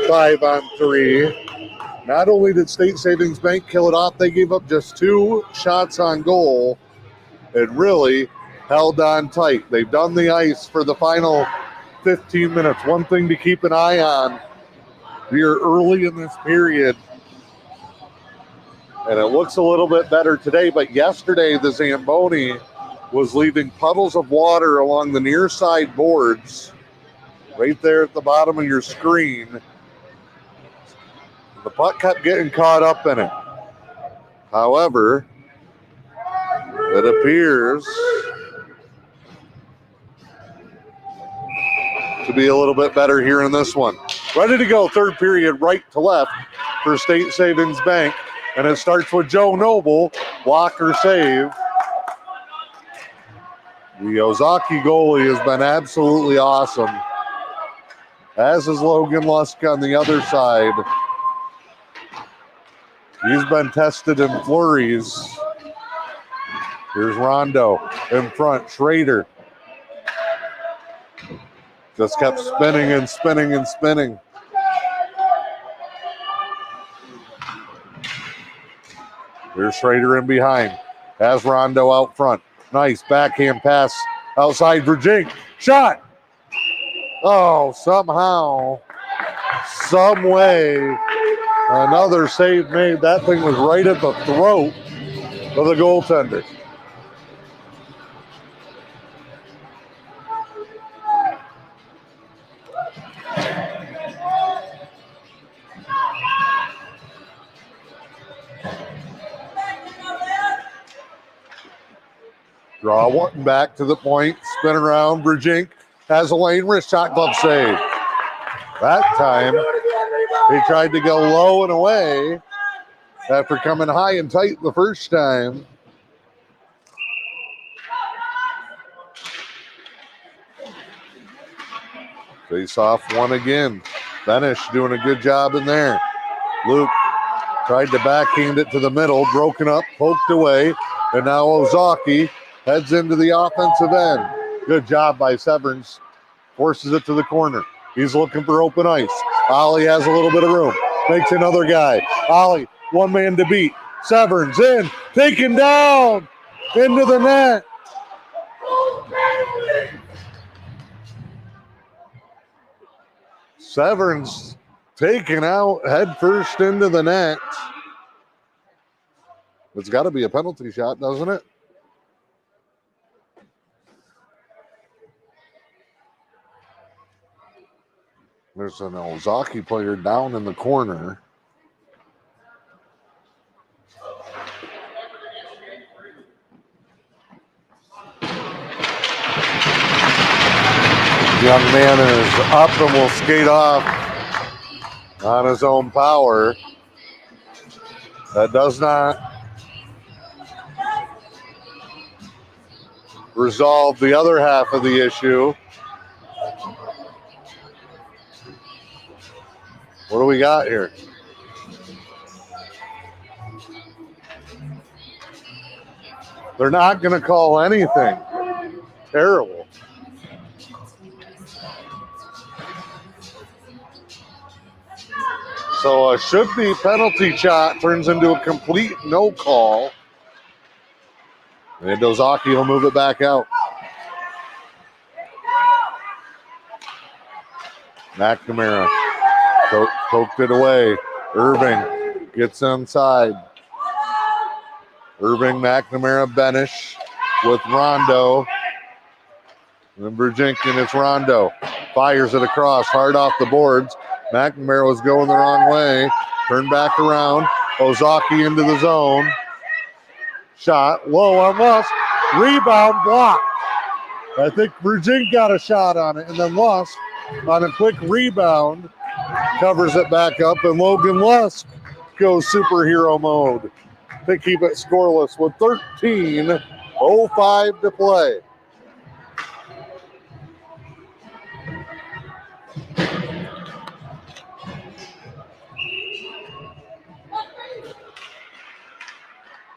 5-on-3, not only did State Savings Bank kill it off, they gave up just 2 shots on goal and really held on tight. They've done the ice for the final 15 minutes. One thing to keep an eye on here early in this period, and it looks a little bit better today, but yesterday the Zamboni was leaving puddles of water along the near side boards right there at the bottom of your screen. The puck kept getting caught up in it. However, it appears to be a little bit better here in this one. Ready to go, third period, right to left for State Savings Bank. And it starts with Joe Noble, blocker save. The Ozaukee goalie has been absolutely awesome, as is Logan Lusk on the other side. He's been tested in flurries. Here's Rondo in front. Schrader just kept spinning and spinning and spinning. Here's Schrader in behind. Has Rondo out front. Nice backhand pass outside for Jink. Shot! Oh, somehow, some way, another save made. That thing was right at the throat of the goaltender. Draw one back to the point, spin around. Brujink has a lane wrist shot, glove save. That time, he tried to go low and away after coming high and tight the first time. Face off one again. Benish doing a good job in there. Luke tried to backhand it to the middle, broken up, poked away, and now Ozaukee heads into the offensive end. Good job by Severns. Forces it to the corner. He's looking for open ice. Ollie has a little bit of room. Makes another guy. Ollie, one man to beat. Severns in. Taken down. Into the net. Severns taken out head first into the net. It's got to be a penalty shot, doesn't it? There's an Ozaukee player down in the corner. Young man is up and will skate off on his own power. That does not resolve the other half of the issue. What do we got here? They're not going to call anything. Terrible. So a should-be penalty shot turns into a complete no call. And Ozaukee will move it back out. McNamara poked it away. Irving gets inside. Irving, McNamara, Benish with Rondo. And then Brujinkin, it's Rondo. Fires it across, hard off the boards. McNamara was going the wrong way. Turned back around. Ozaukee into the zone. Shot low on Lusk. Rebound blocked. I think Brujink got a shot on it. And then Lusk on a quick rebound covers it back up. And Logan Lusk goes superhero mode to keep it scoreless with 13 0-5 to play.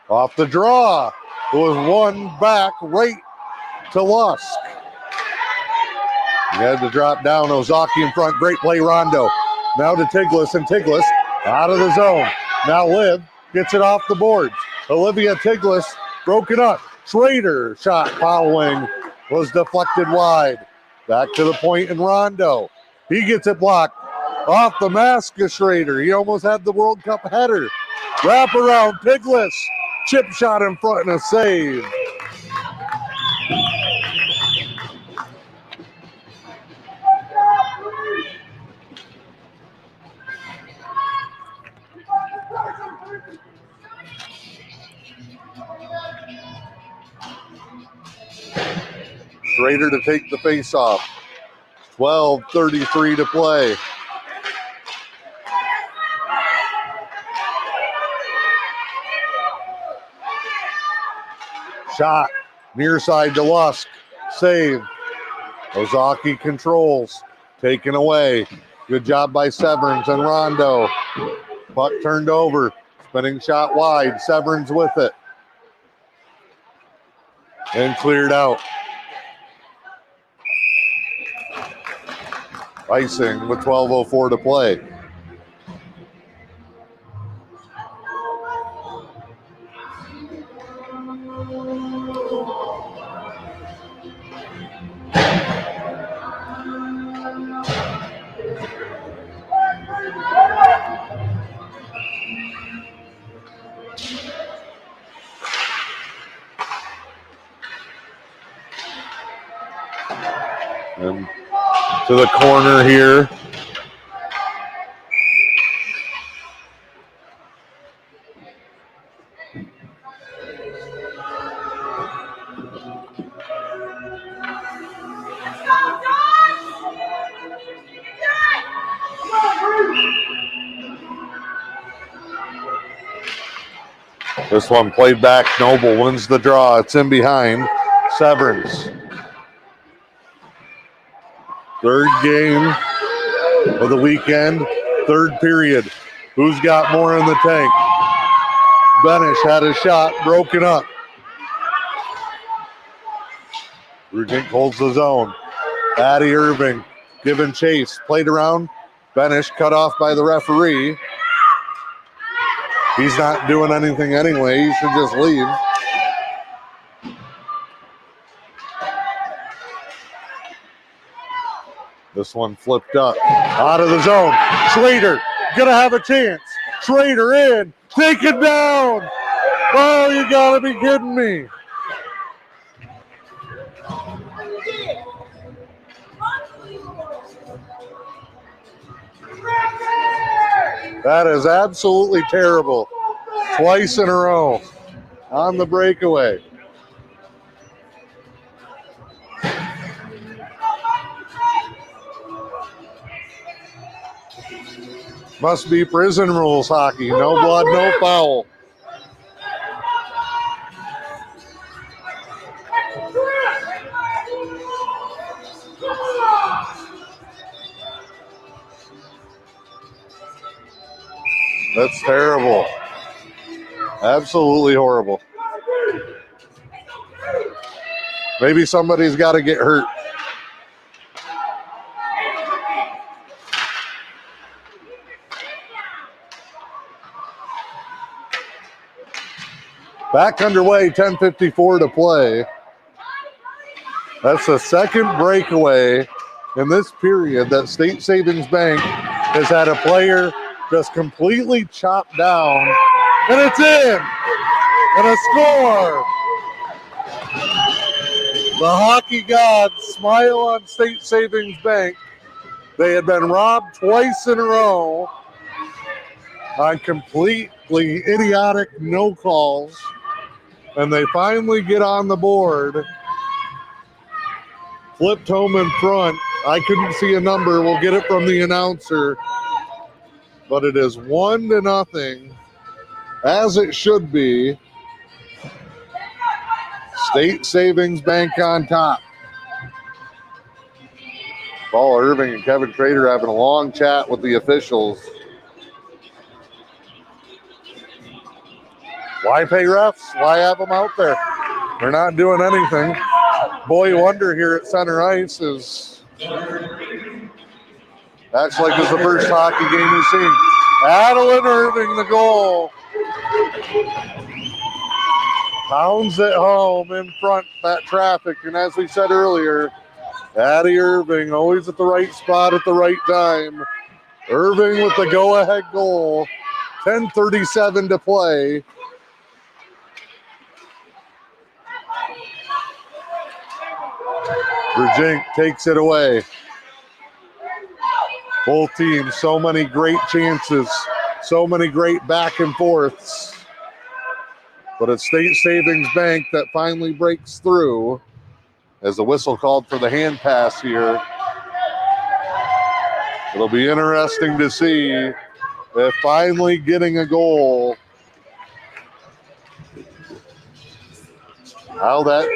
Off the draw. It was one back right to Lusk. He had to drop down. Ozaukee in front. Great play, Rondo. Now to Tiglis, and Tiglis out of the zone. Now Liv gets it off the boards. Olivia Tiglis broken up. Schrader shot following was deflected wide. Back to the point in Rondo. He gets it blocked off the mask of Schrader. He almost had the World Cup header. Wrap around Tiglis. Chip shot in front and a save. Schrader to take the face off. 12:33 to play. Shot near side to Lusk. Save. Ozaukee controls. Taken away. Good job by Severns and Rondo. Puck turned over. Spinning shot wide. Severns with it. And cleared out. Icing with 12:04 to play. And to the corner here. This one played back. Noble wins the draw. It's in behind. Severns. Third game of the weekend. Third period. Who's got more in the tank? Benish had a shot broken up. Rudink holds the zone. Addie Irving giving chase. Played around. Benish cut off by the referee. He's not doing anything anyway. He should just leave. This one flipped up. Out of the zone. Schrader gonna have a chance. Schrader in. Take it down. Oh, you gotta be kidding me. That is absolutely terrible. Twice in a row on the breakaway. Must be prison rules hockey. No blood, no foul. That's terrible. Absolutely horrible. Maybe somebody's got to get hurt. Back underway, 10:54 to play. That's the second breakaway in this period that State Savings Bank has had a player just completely chopped down, and it's in, and a score. The hockey gods smile on State Savings Bank. They had been robbed twice in a row on completely idiotic no calls, and they finally get on the board. Flipped home in front. I couldn't see a number. We'll get it from the announcer. But it is 1-0, as it should be. State Savings Bank on top. Paul Irving and Kevin Trader having a long chat with the officials. Why pay refs? Why have them out there? They're not doing anything. Boy wonder here at center ice is that's like it's the first hockey game we've seen. Adeline Irving, the goal. Pounds it home in front, that traffic. And as we said earlier, Addie Irving always at the right spot at the right time. Irving with the go-ahead goal. 10:37 to play. Virginia takes it away. Both teams, so many great chances, so many great back and forths. But it's State Savings Bank that finally breaks through as the whistle called for the hand pass here. It'll be interesting to see if finally getting a goal, how that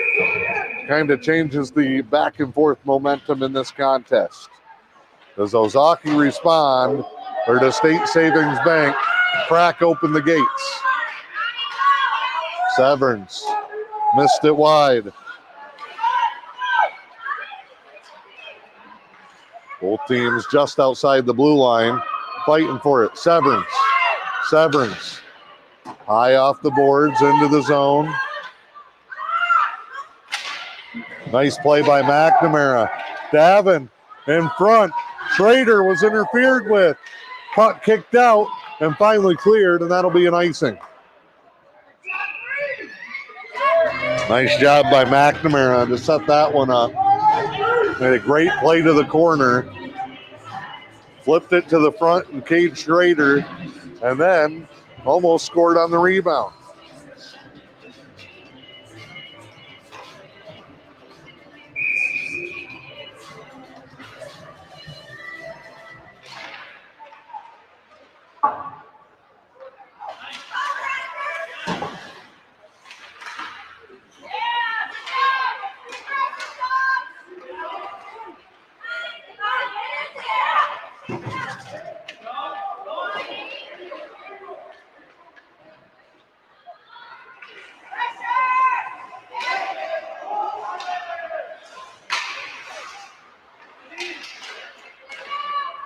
kind of changes the back and forth momentum in this contest. Does Ozaukee respond, or does State Savings Bank crack open the gates? Severns missed it wide. Both teams just outside the blue line, fighting for it. Severns high off the boards into the zone. Nice play by McNamara. Davin in front. Trader was interfered with. Puck kicked out and finally cleared, and that'll be an icing. Nice job by McNamara to set that one up. Made a great play to the corner. Flipped it to the front and caged Trader, and then almost scored on the rebound.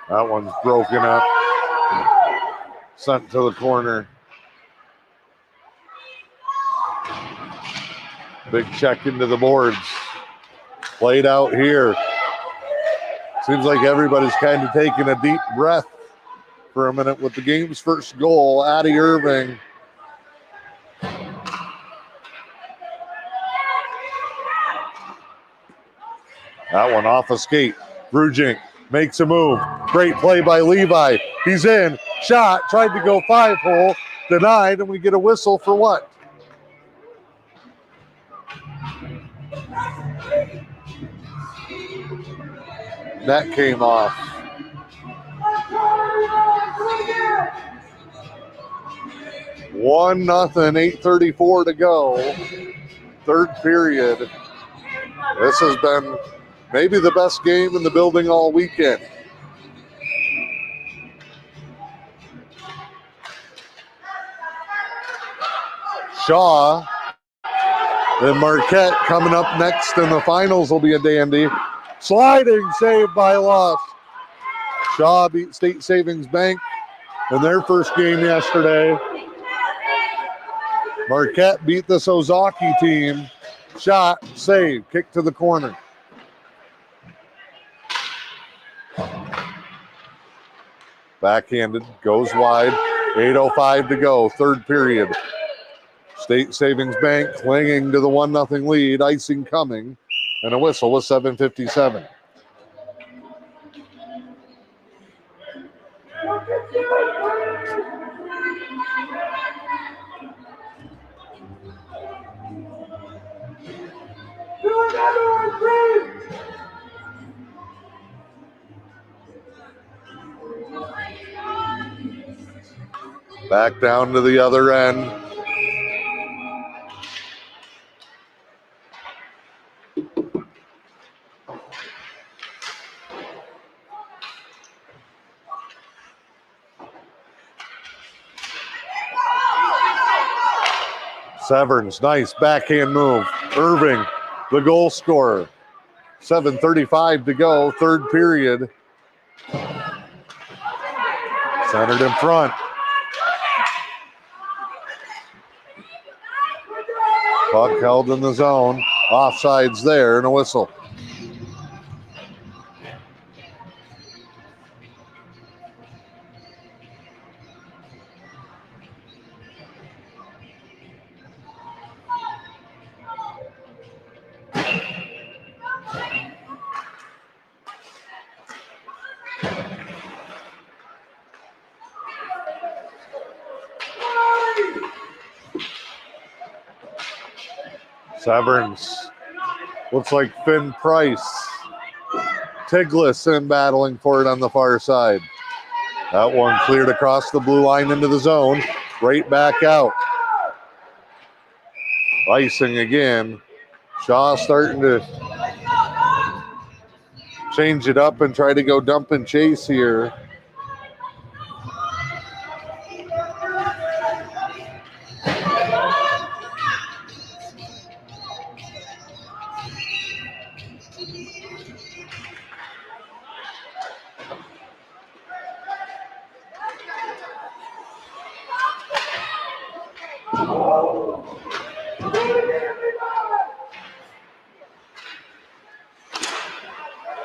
That one's broken up. Sent to the corner. Big check into the boards. Played out here. Seems like everybody's kind of taking a deep breath for a minute with the game's first goal. Addie Irving. That one off a skate. Brujink makes a move. Great play by Levi. He's in. Shot. Tried to go 5-hole. Denied. And we get a whistle for what? That came off. One nothing. 8:34 to go. Third period. This has been maybe the best game in the building all weekend. Shaw and Marquette coming up next in the finals will be a dandy. Sliding save by Loss. Shaw beat State Savings Bank in their first game yesterday. Marquette beat this Ozaukee team. Shot, save, kick to the corner. Backhanded, goes wide. 8:05 to go, third period. State Savings Bank clinging to the 1-0 lead, icing coming, and a whistle with 7:57. Back down to the other end. Severns, nice backhand move. Irving, the goal scorer. 7:35 to go, third period. Centered in front. Puck held in the zone. Offsides there and a whistle. Severns. Looks like Finn Price. Tiglis in battling for it on the far side. That one cleared across the blue line into the zone. Right back out. Icing again. Shaw starting to change it up and try to go dump and chase here.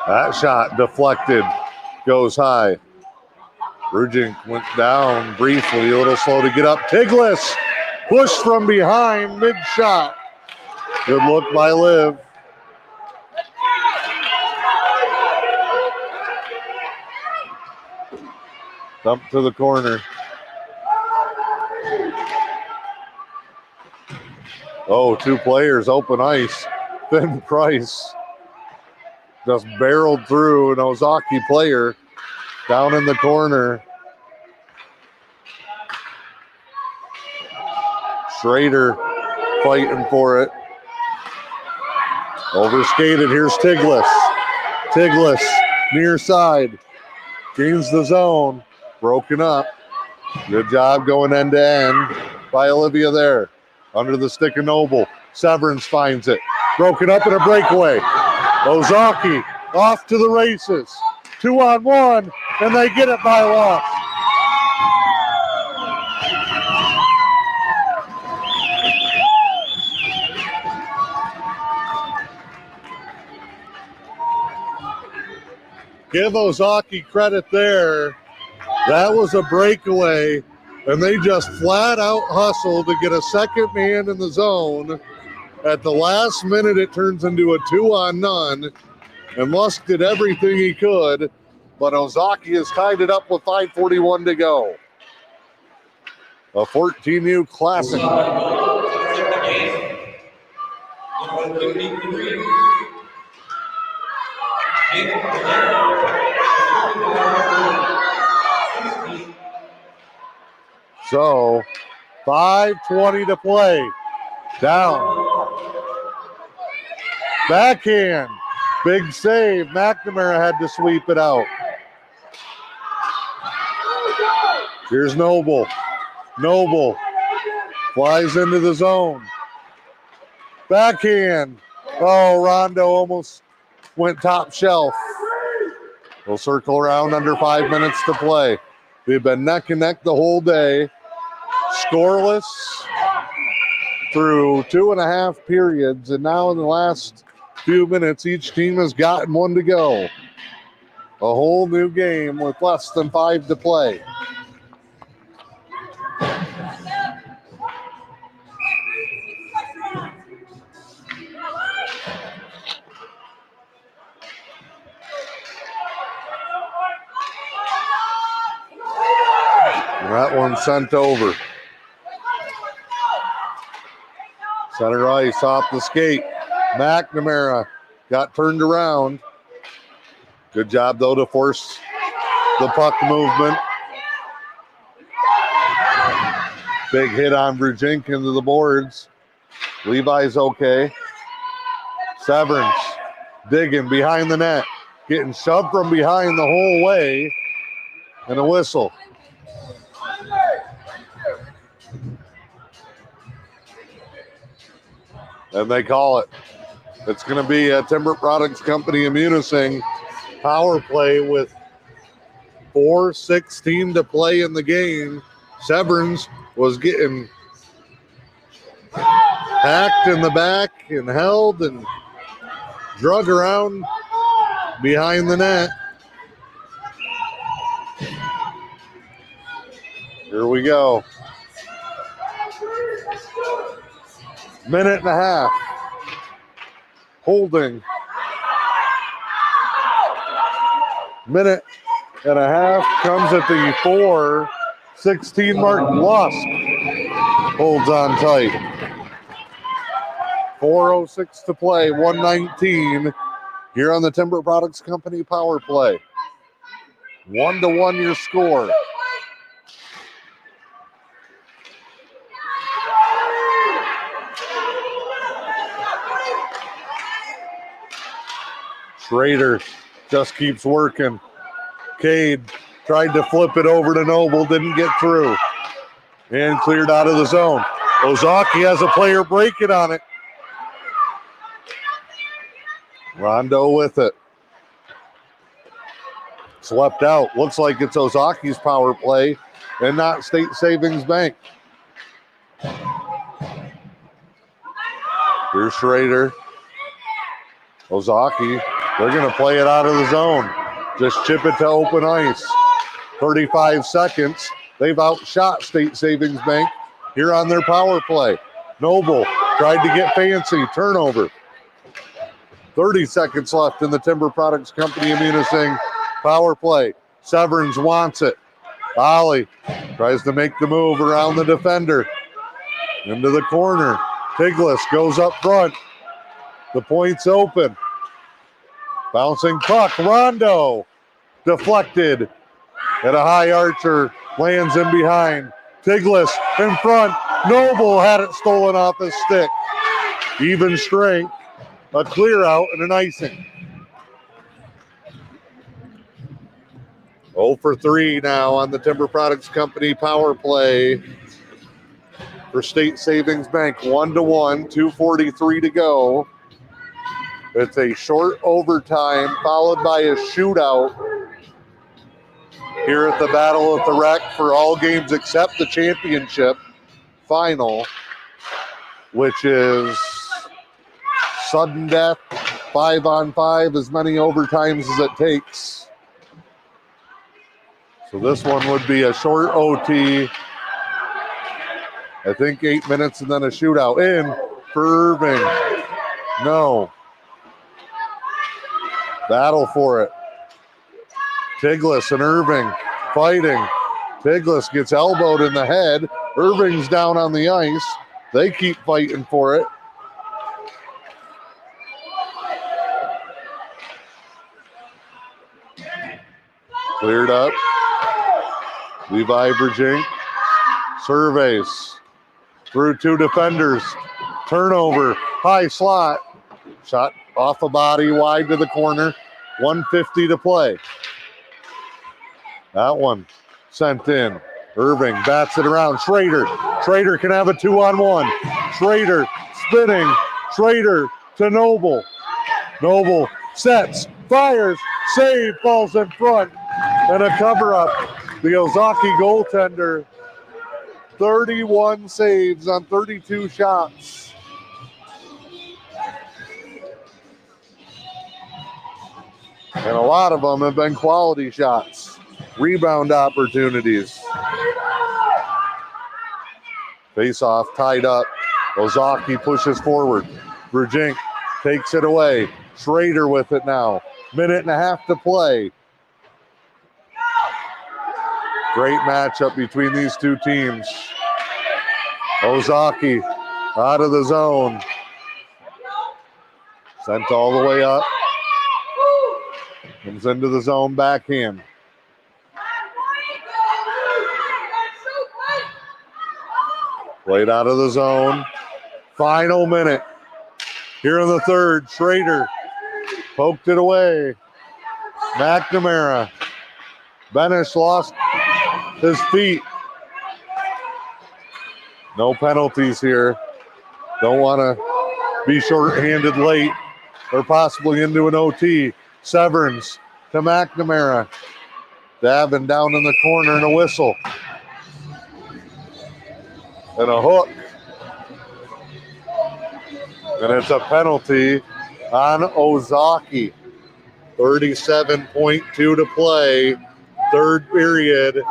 That shot deflected, goes high. Rujink went down briefly, a little slow to get up. Tiglis pushed from behind, mid shot. Good look by Liv. Dump to the corner. Oh, two players, open ice. Finn Price just barreled through an Ozaukee player down in the corner. Schrader fighting for it. Overskated, here's Tiglis. Tiglis, near side. Gains the zone, broken up. Good job going end to end by Olivia there. Under the stick of Noble. Severns finds it. Broken up in a breakaway. Ozaukee off to the races. 2-on-1, and they get it by loss. Give Ozaukee credit there. That was a breakaway, and they just flat out hustled to get a second man in the zone. At the last minute, it turns into a 2-on-none, and Lusk did everything he could, but Ozaukee has tied it up with 5:41 to go. A 14U classic. So, 5:20 to play. Down. Backhand. Big save. McNamara had to sweep it out. Here's Noble. Noble flies into the zone. Backhand. Oh, Rondo almost went top shelf. We'll circle around under 5 minutes to play. We've been neck and neck the whole day. Scoreless through 2.5 periods, and now in the last few minutes, each team has gotten one to go. A whole new game with less than 5 to play. And that one sent over. Center ice off the skate. McNamara got turned around. Good job, though, to force the puck movement. Big hit on Brujink into the boards. Levi's okay. Severns digging behind the net. Getting shoved from behind the whole way. And a whistle. And they call it. It's going to be a Timber Products Company Immunising power play with 4:16 to play in the game. Severns was getting hacked in the back and held and drug around behind the net. Here we go. Minute and a half. Holding. Minute and a half comes at the 4:16 mark. Lusk holds on tight. 4:06 to play, 119 here on the Timber Products Company power play. 1-1 your score. Schrader just keeps working. Cade tried to flip it over to Noble, didn't get through. And cleared out of the zone. Ozaukee has a player breaking on it. Rondo with it. Swept out. Looks like it's Ozaukee's power play and not State Savings Bank. Here's Schrader. Ozaukee. They're going to play it out of the zone. Just chip it to open ice. 35 seconds. They've outshot State Savings Bank here on their power play. Noble tried to get fancy. Turnover. 30 seconds left in the Timber Products Company Immunising power play. Severns wants it. Ollie tries to make the move around the defender. Into the corner. Tiglis goes up front. The point's open. Bouncing puck. Rondo deflected. And a high archer lands in behind. Tiglis in front. Noble had it stolen off his stick. Even strength. A clear out and an icing. 0 for 3 now on the Timber Products Company power play for State Savings Bank. 1-1, 2:43 to go. It's a short overtime followed by a shootout here at the Battle at the Rec for all games except the championship final, which is sudden death, 5-on-5, as many overtimes as it takes. So this one would be a short OT. I think 8 minutes and then a shootout. In for Irving. No. Battle for it. Tiglis and Irving fighting. Tiglis gets elbowed in the head. Irving's down on the ice. They keep fighting for it. Cleared up. Levi Virgink surveys through 2 defenders. Turnover. High slot. Shot off a body wide to the corner. 1:50 to play. That one sent in. Irving bats it around. Schrader. Schrader can have a 2-on-1. Schrader spinning. Schrader to Noble. Noble sets. Fires. Save. Falls in front. And a cover-up. The Ozaukee goaltender. 31 saves on 32 shots. And a lot of them have been quality shots. Rebound opportunities. Face-off tied up. Ozaukee pushes forward. Virgink takes it away. Schrader with it now. Minute and a half to play. Great matchup between these two teams. Ozaukee out of the zone. Sent all the way up. Comes into the zone backhand. Played out of the zone. Final minute. Here in the third, Schrader poked it away. McNamara. Benish lost his feet. No penalties here. Don't want to be shorthanded late or possibly into an OT. Severns to McNamara. Davin down in the corner and a whistle. And a hook. And it's a penalty on Ozaukee. 37.2 to play. Third period.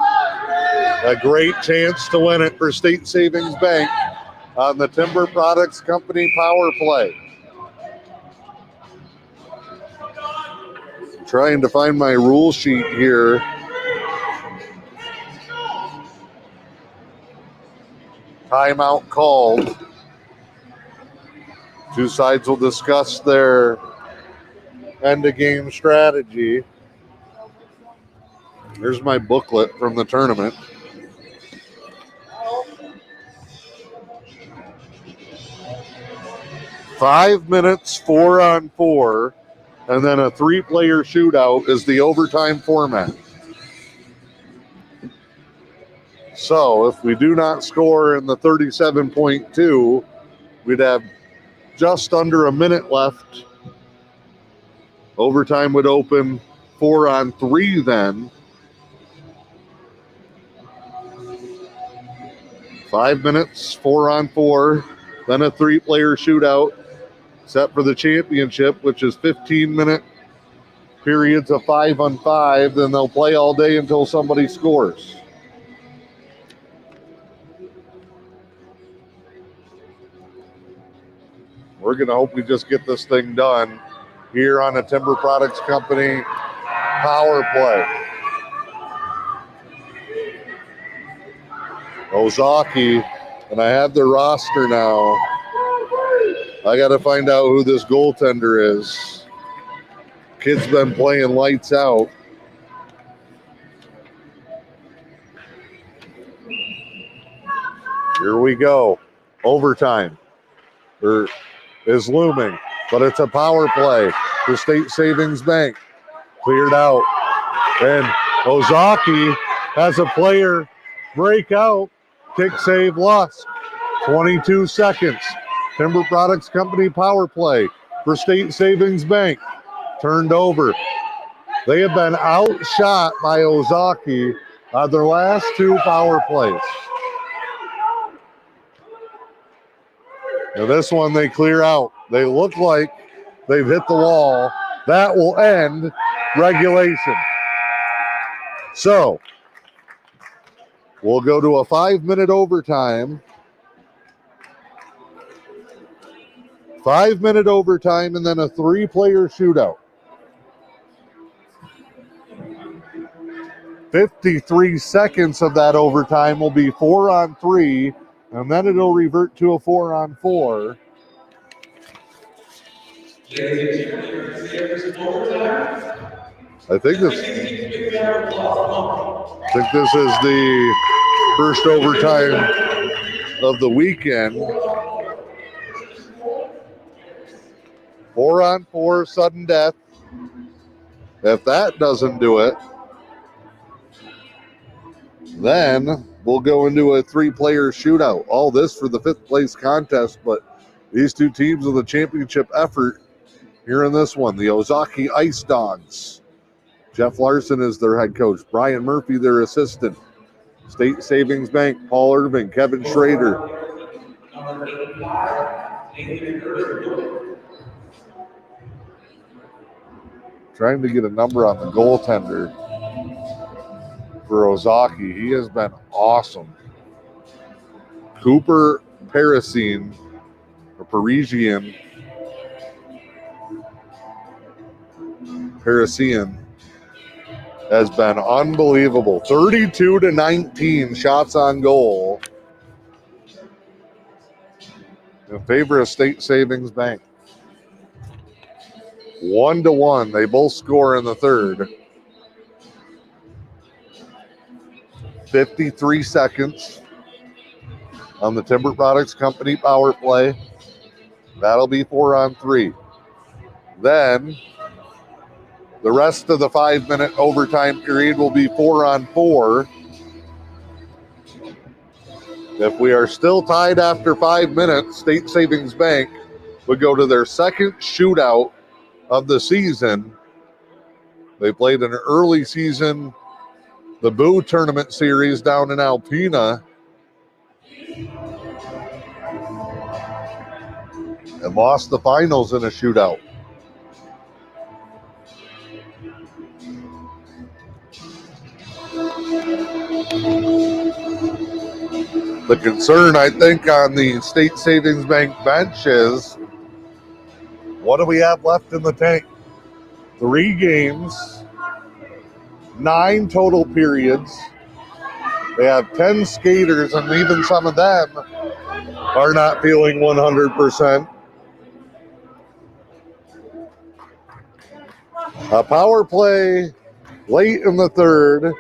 A great chance to win it for State Savings Bank on the Timber Products Company power play. Trying to find my rule sheet here. Timeout called. Two sides will discuss their end-of-game strategy. Here's my booklet from the tournament. Five minutes, 4-on-4, and then a three-player shootout is the overtime format. So if we do not score in the 37.2, we'd have just under a minute left. Overtime would open 4-on-3 then. 5 minutes, 4-on-4, then a three-player shootout set for the championship, which is 15-minute periods of 5-on-5. Then they'll play all day until somebody scores. We're going to hope we just get this thing done here on the Timber Products Company power play. Ozaukee, and I have their roster now. I got to find out who this goaltender is. Kid's been playing lights out. Here we go. Overtime is looming, but it's a power play for State Savings Bank. Cleared out. And Ozaukee has a player break out. Kick save lost. 22 seconds. Timber Products Company power play for State Savings Bank. Turned over. They have been outshot by Ozaukee on their last two power plays. Now this one they clear out. They look like they've hit the wall. That will end regulation. So we'll go to a 5-minute overtime. 5-minute overtime and then a three-player shootout. 53 seconds of that overtime will be 4-on-3, and then it'll revert to a 4-on-4. I think this is the first overtime of the weekend. 4-on-4 sudden death. If that doesn't do it, then we'll go into a three-player shootout. All this for the fifth place contest, but these two teams of the championship effort here in this one, the Ozaukee Ice Dogs. Jeff Larson is their head coach. Brian Murphy, their assistant. State Savings Bank, Paul Irving, Kevin Schrader. Trying to get a number on the goaltender for Ozaukee. He has been awesome. Cooper Parisian has been unbelievable. 32-19 shots on goal in favor of State Savings Bank. 1-1. They both score in the third. 53 seconds on the Timber Products Company power play. That'll be 4-on-3. Then the rest of the 5-minute overtime period will be 4-on-4. If we are still tied after 5 minutes, State Savings Bank would go to their second shootout of the season. They played an early season, the Boo Tournament Series down in Alpena, and lost the finals in a shootout. The concern, I think, on the State Savings Bank bench is, what do we have left in the tank? 3 games, 9 total periods. They have 10 skaters, and even some of them are not feeling 100%. A power play late in the third.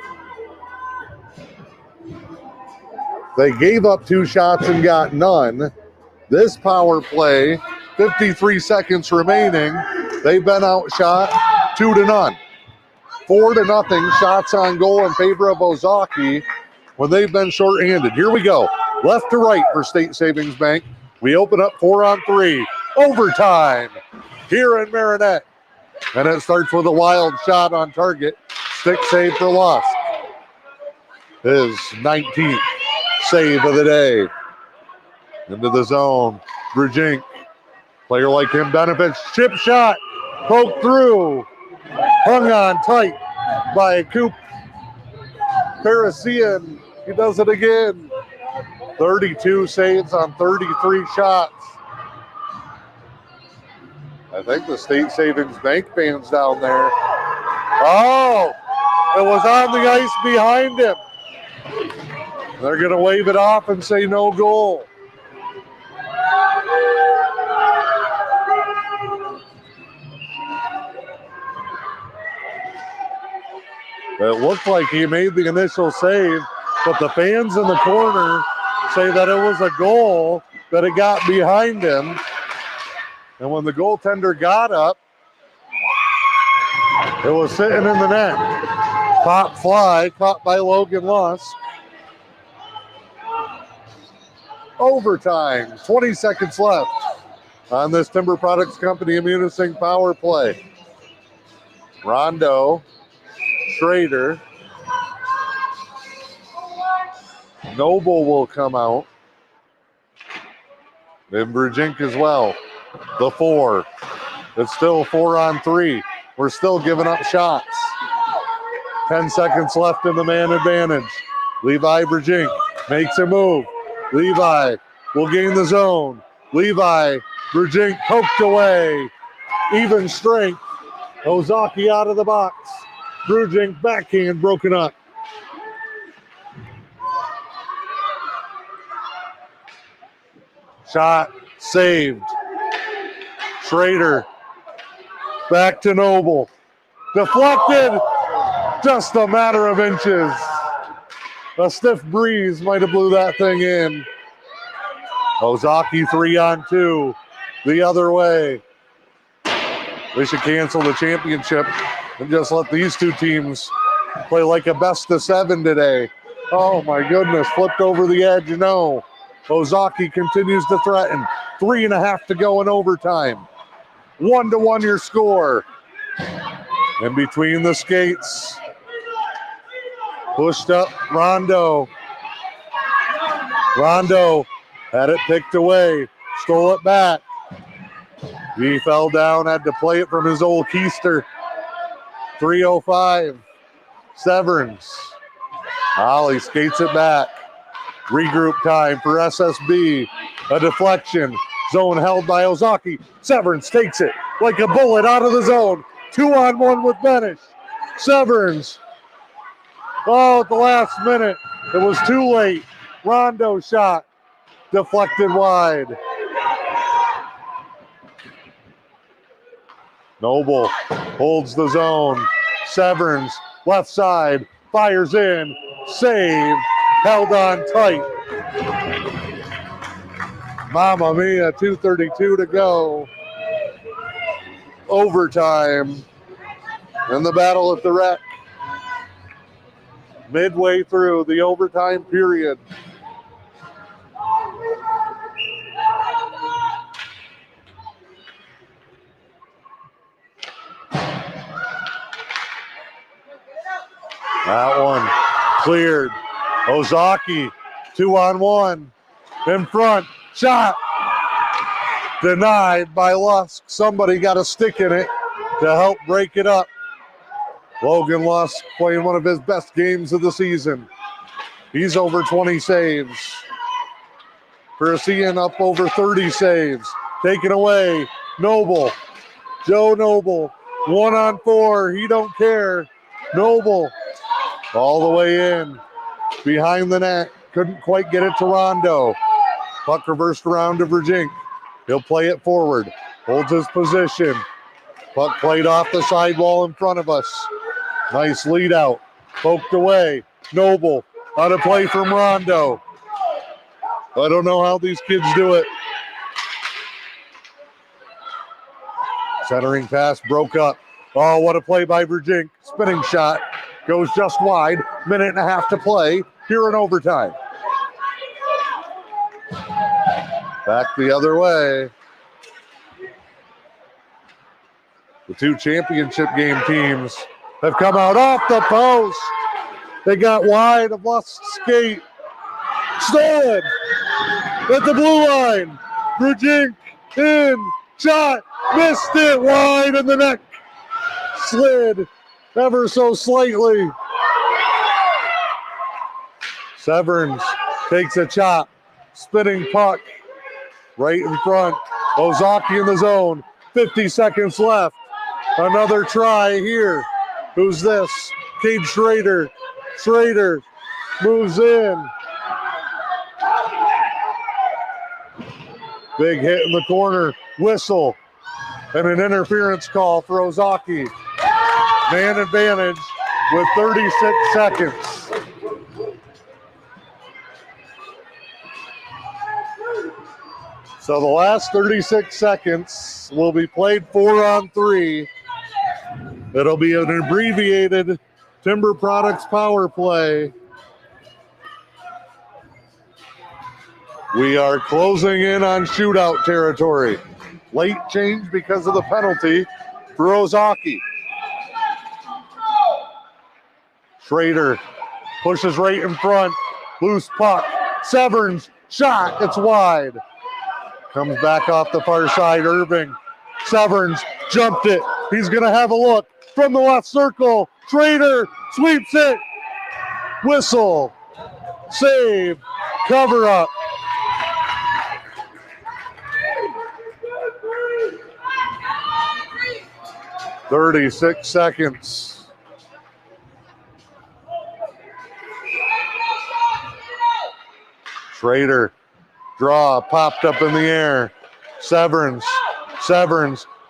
They gave up 2 shots and got none. This power play, 53 seconds remaining, they've been outshot 2-0. 4-0 shots on goal in favor of Ozaukee when they've been shorthanded. Here we go. Left to right for State Savings Bank. We open up 4-on-3. Overtime here in Marinette. And it starts with a wild shot on target. Stick save for Lusk. His 19th save of the day. Into the zone. Brujink. Player like him benefits. Chip shot. Poked through. Hung on tight by Coop Parisian. He does it again. 32 saves on 33 shots. I think the State Savings Bank fans down there. Oh, it was on the ice behind him. They're going to wave it off and say no goal. It looked like he made the initial save, but the fans in the corner say that it was a goal, that it got behind him. And when the goaltender got up, it was sitting in the net. Pop fly, caught by Logan Lusk. Overtime, 20 seconds left on this Timber Products Company Immunisync power play. Rondo, Schrader, Noble will come out. And Brujink as well. The 4. It's still 4-on-3. We're still giving up shots. 10 seconds left in the man advantage. Levi Brujink makes a move. Levi will gain the zone. Levi Brujink poked away. Even strength. Ozaukee out of the box. Brujink backhand broken up. Shot saved. Schrader back to Noble. Deflected. Just a matter of inches. A stiff breeze might have blew that thing in. Ozaukee 3-on-2. The other way. They should cancel the championship and just let these two teams play like a best of 7 today. Oh my goodness, flipped over the edge, no. Ozaukee continues to threaten. 3.5 to go in overtime. 1-1 your score. And between the skates, pushed up Rondo. Rondo had it picked away, stole it back. He fell down, had to play it from his old keister. 3:05. Severance. Ollie skates it back. Regroup time for SSB. A deflection. Zone held by Ozaukee. Severance takes it like a bullet out of the zone. 2-on-1 with Benish. Severance. Oh, at the last minute. It was too late. Rondo shot. Deflected wide. Noble holds the zone. Severance, left side, fires in. Save. Held on tight. Mamma mia, 2:32 to go. Overtime. And the battle at the Rec. Midway through the overtime period. That one cleared. Ozaukee, 2-on-1. In front, shot. Denied by Lusk. Somebody got a stick in it to help break it up. Logan Lusk playing one of his best games of the season. He's over 20 saves. Persian up over 30 saves. Taken away. Noble. Joe Noble. 1-on-4. He don't care. Noble. All the way in. Behind the net. Couldn't quite get it to Rondo. Puck reversed around to Virgink. He'll play it forward. Holds his position. Puck played off the sidewall in front of us. Nice lead out. Poked away. Noble on a play from Rondo. I don't know how these kids do it. Centering pass broke up. Oh, what a play by Virgink. Spinning shot. Goes just wide. Minute and a half to play here in overtime. Back the other way. The two championship game teams have come out off the post. They got wide of Lusk's skate. Stolen at the blue line. Virgink in. Shot. Missed it wide in the neck. Slid ever so slightly. Severns takes a chop. Spinning puck right in front. Ozaukee in the zone. 50 seconds left. Another try here. Who's this? Cade Schrader. Schrader moves in. Big hit in the corner. Whistle. And an interference call for Ozaukee. Man advantage with 36 seconds. So the last 36 seconds will be played 4-on-3. It'll be an abbreviated Timber Products power play. We are closing in on shootout territory. Late change because of the penalty for Ozaukee. Schrader pushes right in front. Loose puck. Severns shot. It's wide. Comes back off the far side. Irving. Severns jumped it. He's going to have a look from the left circle. Schrader sweeps it. Whistle. Save. Cover up. "36 seconds. Schrader. Draw. Popped up in the air. Severns.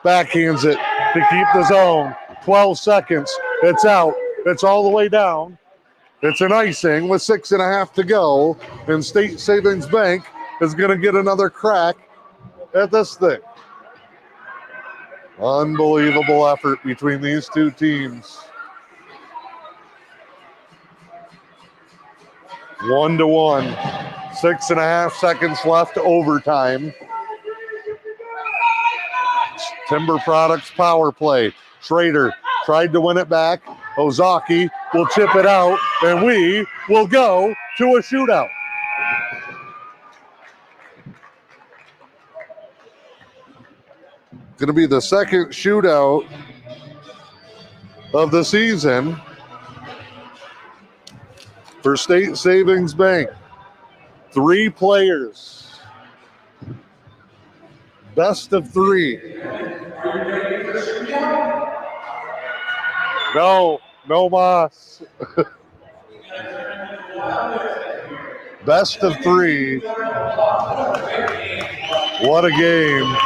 Backhands it to keep the zone. 12 seconds. It's out. It's all the way down. It's an icing with 6.5 to go. And State Savings Bank is going to get another crack at this thing. Unbelievable effort between these two teams. 1-1. 6.5 seconds left, overtime. Timber Products power play. Schrader tried to win it back. Ozaukee will chip it out, and we will go to a shootout. Going to be the second shootout of the season for State Savings Bank. 3 players. Best of 3. No Moss. Best of 3. What a game.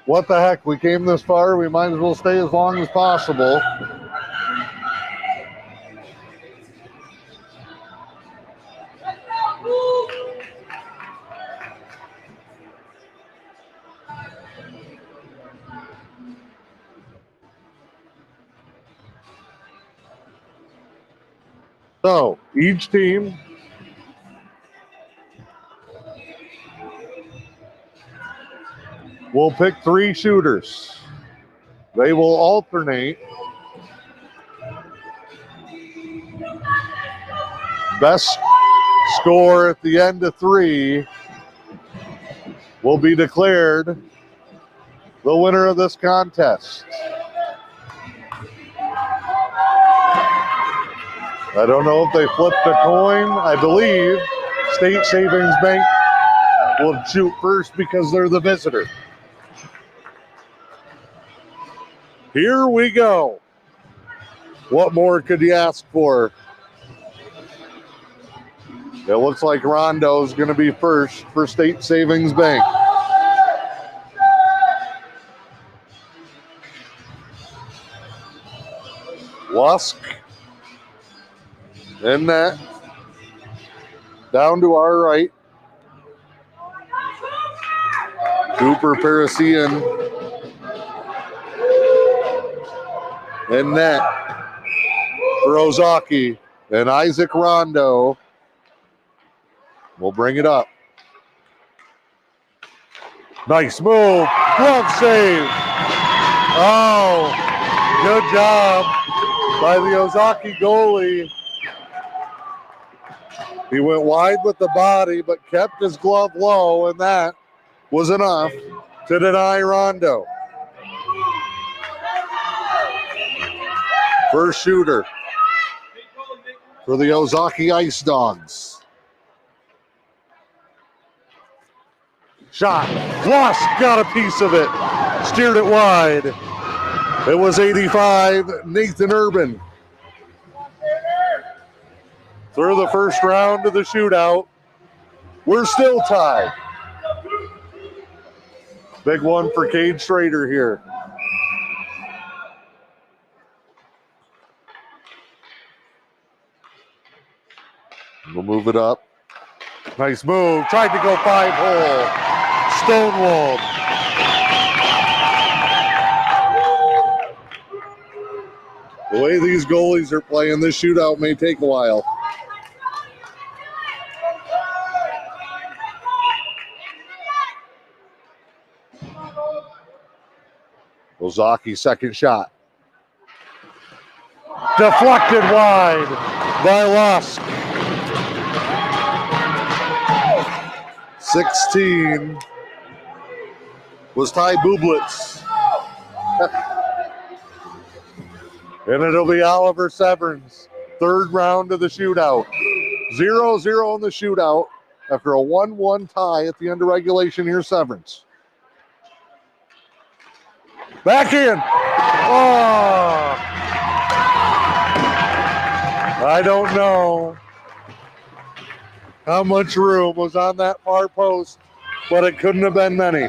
What the heck? We came this far. We might as well stay as long as possible. So each team will pick 3 shooters. They will alternate. Best score at the end of 3 will be declared the winner of this contest. I don't know if they flipped a coin. I believe State Savings Bank will shoot first because they're the visitor. Here we go. What more could you ask for? It looks like Rondo's going to be first for State Savings Bank. Lusk in that. Down to our right. Cooper Parisian in net for Ozaukee. And Isaac Rondo will bring it up. Nice move. Glove save. Oh, good job by the Ozaukee goalie. He went wide with the body, but kept his glove low, and that was enough to deny Rondo. First shooter for the Ozaukee Ice Dogs. Shot. Lusk got a piece of it. Steered it wide. It was 85, Nathan Urban. Through the first round of the shootout, we're still tied. Big one for Cade Schrader here. We'll move it up. Nice move. Tried to go 5-hole. Stonewalled. The way these goalies are playing, this shootout may take a while. Ozaukee second shot. Deflected wide by Lusk. 16 was Ty Bublitz. And it'll be Oliver Severns. Third round of the shootout. 0-0 in the shootout after a 1-1 tie at the end of regulation. Here's Severns. Back in. Oh. I don't know how much room was on that far post, but it couldn't have been many.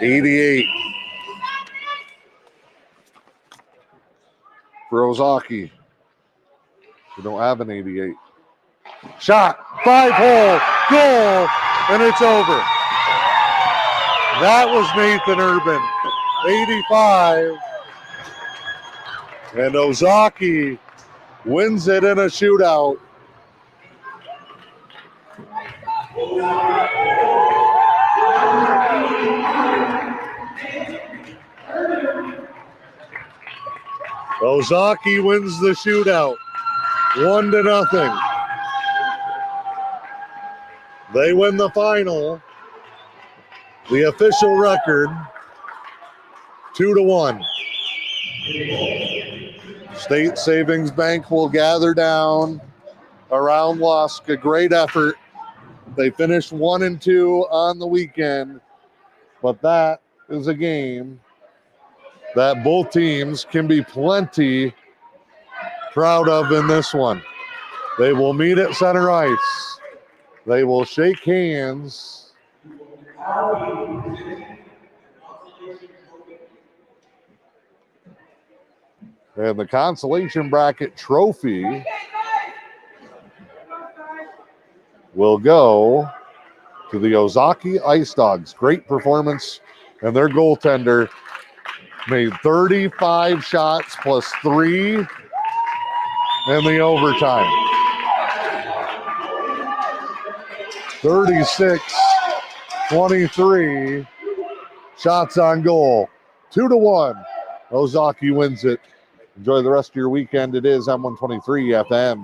88 for Ozaukee. We don't have an 88. Shot, 5-hole, goal, and it's over. That was Nathan Urban, 85. And Ozaukee wins it in a shootout. Ozaukee wins the shootout, 1-0. They win the final. The official record, 2-1. State Savings Bank will gather down around Lusk. A great effort. They finished 1-2 on the weekend, but that is a game that both teams can be plenty proud of in this one. They will meet at center ice. They will shake hands. And the consolation bracket trophy will go to the Ozaukee Ice Dogs. Great performance, and their goaltender made 35 shots plus 3 in the overtime. 36-23. Shots on goal. 2-1. Ozaukee wins it. Enjoy the rest of your weekend. It is M123 FM.